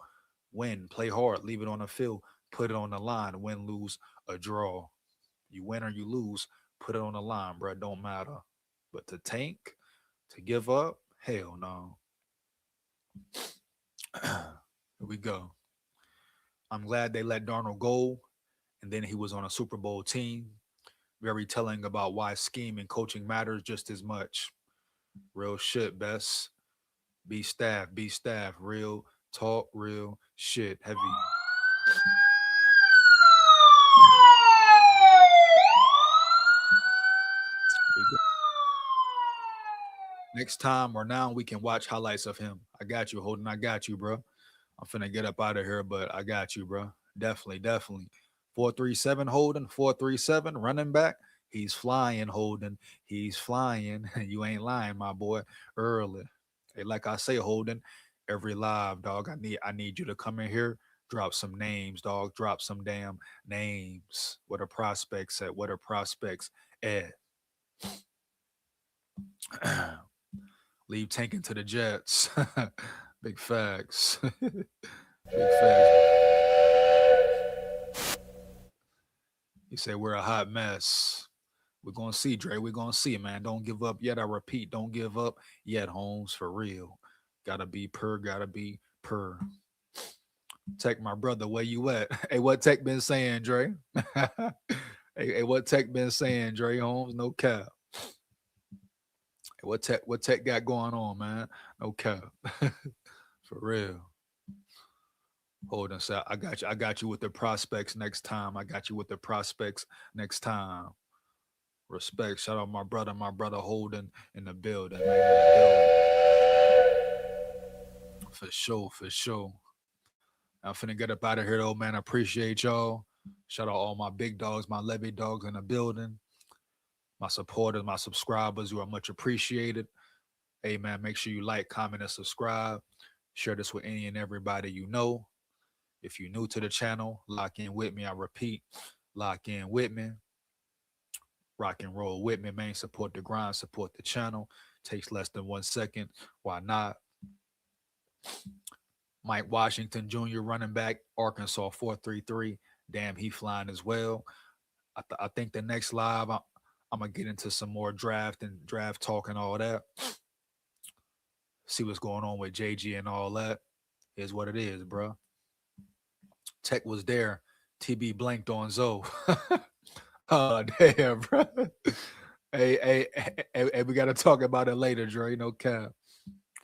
S3: Win, play hard, leave it on the field, put it on the line, win, lose, a draw. You win or you lose, put it on the line, bro. It don't matter. But to tank, to give up, hell no. Here we go. I'm glad they let Darnold go, and then he was on a Super Bowl team. Very telling about why scheme and coaching matters just as much. Real shit, Bess. Be staff, real talk, real shit, heavy. Next time or now, we can watch highlights of him. I got you, Holden. I got you, bro. I'm finna get up out of here, but I got you, bro. Definitely. 4.37 Holden, 4.37 running back. He's flying, Holden. He's flying. You ain't lying, my boy. Early. Hey, like I say, Holden, every live, dog, I need you to come in here, drop some names, dog. Drop some damn names. What are prospects at? What are prospects at? Leave tanking to the Jets. Big facts. Big facts. You say we're a hot mess. We're going to see, Dre. We're going to see, man. Don't give up yet. I repeat, don't give up yet, Holmes, for real. Gotta be per. Tech, my brother, where you at? Hey, what Tech been saying, Dre? hey, what Tech been saying, Dre, Holmes? No cap. What tech got going on, man? No cap. For real. Hold on, so I got you with the prospects next time. Respect. Shout out my brother Holden in the building, man. For sure. I'm finna get up out of here though, man. I appreciate y'all. Shout out all my big dogs, my Levy dogs in the building, my supporters, my subscribers, you are much appreciated. Hey, man, make sure you like, comment, and subscribe. Share this with any and everybody you know. If you're new to the channel, lock in with me. I repeat, lock in with me. Rock and roll with me, man. Support the grind, support the channel. Takes less than 1 second. Why not? Mike Washington Jr., running back, Arkansas 433. Damn, he flying as well. I think the next live, I'm going to get into some more draft and draft talk and all that. See what's going on with JG and all that. Is what it is, bro. Tech was there. TB blanked on Zoe. Oh, damn, bro. Hey, we got to talk about it later, Dre. No cap.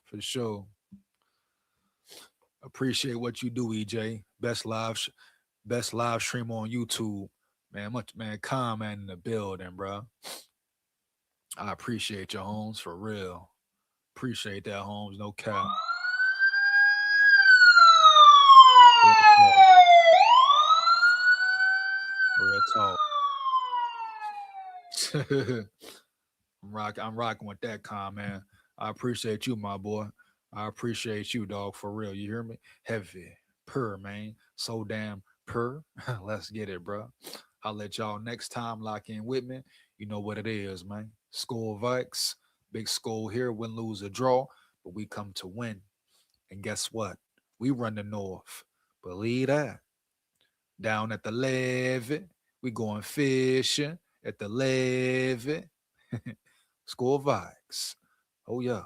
S3: For sure. Appreciate what you do, EJ. Best live stream on YouTube. Man, comment in the building, bro. I appreciate your Holmes, for real. Appreciate that, Holmes. No cap. Real talk. I'm rocking with that comment. I appreciate you, my boy. I appreciate you, dog, for real. You hear me? Heavy. Purr, man. So damn purr. Let's get it, bro. I'll let y'all next time lock in with me. You know what it is, man. SKOL VIKES. Big SKOL here. Win, lose, or draw. But we come to win. And guess what? We run the North. Believe that. Down at the levee. We going fishing at the levee. SKOL VIKES. Oh, yeah.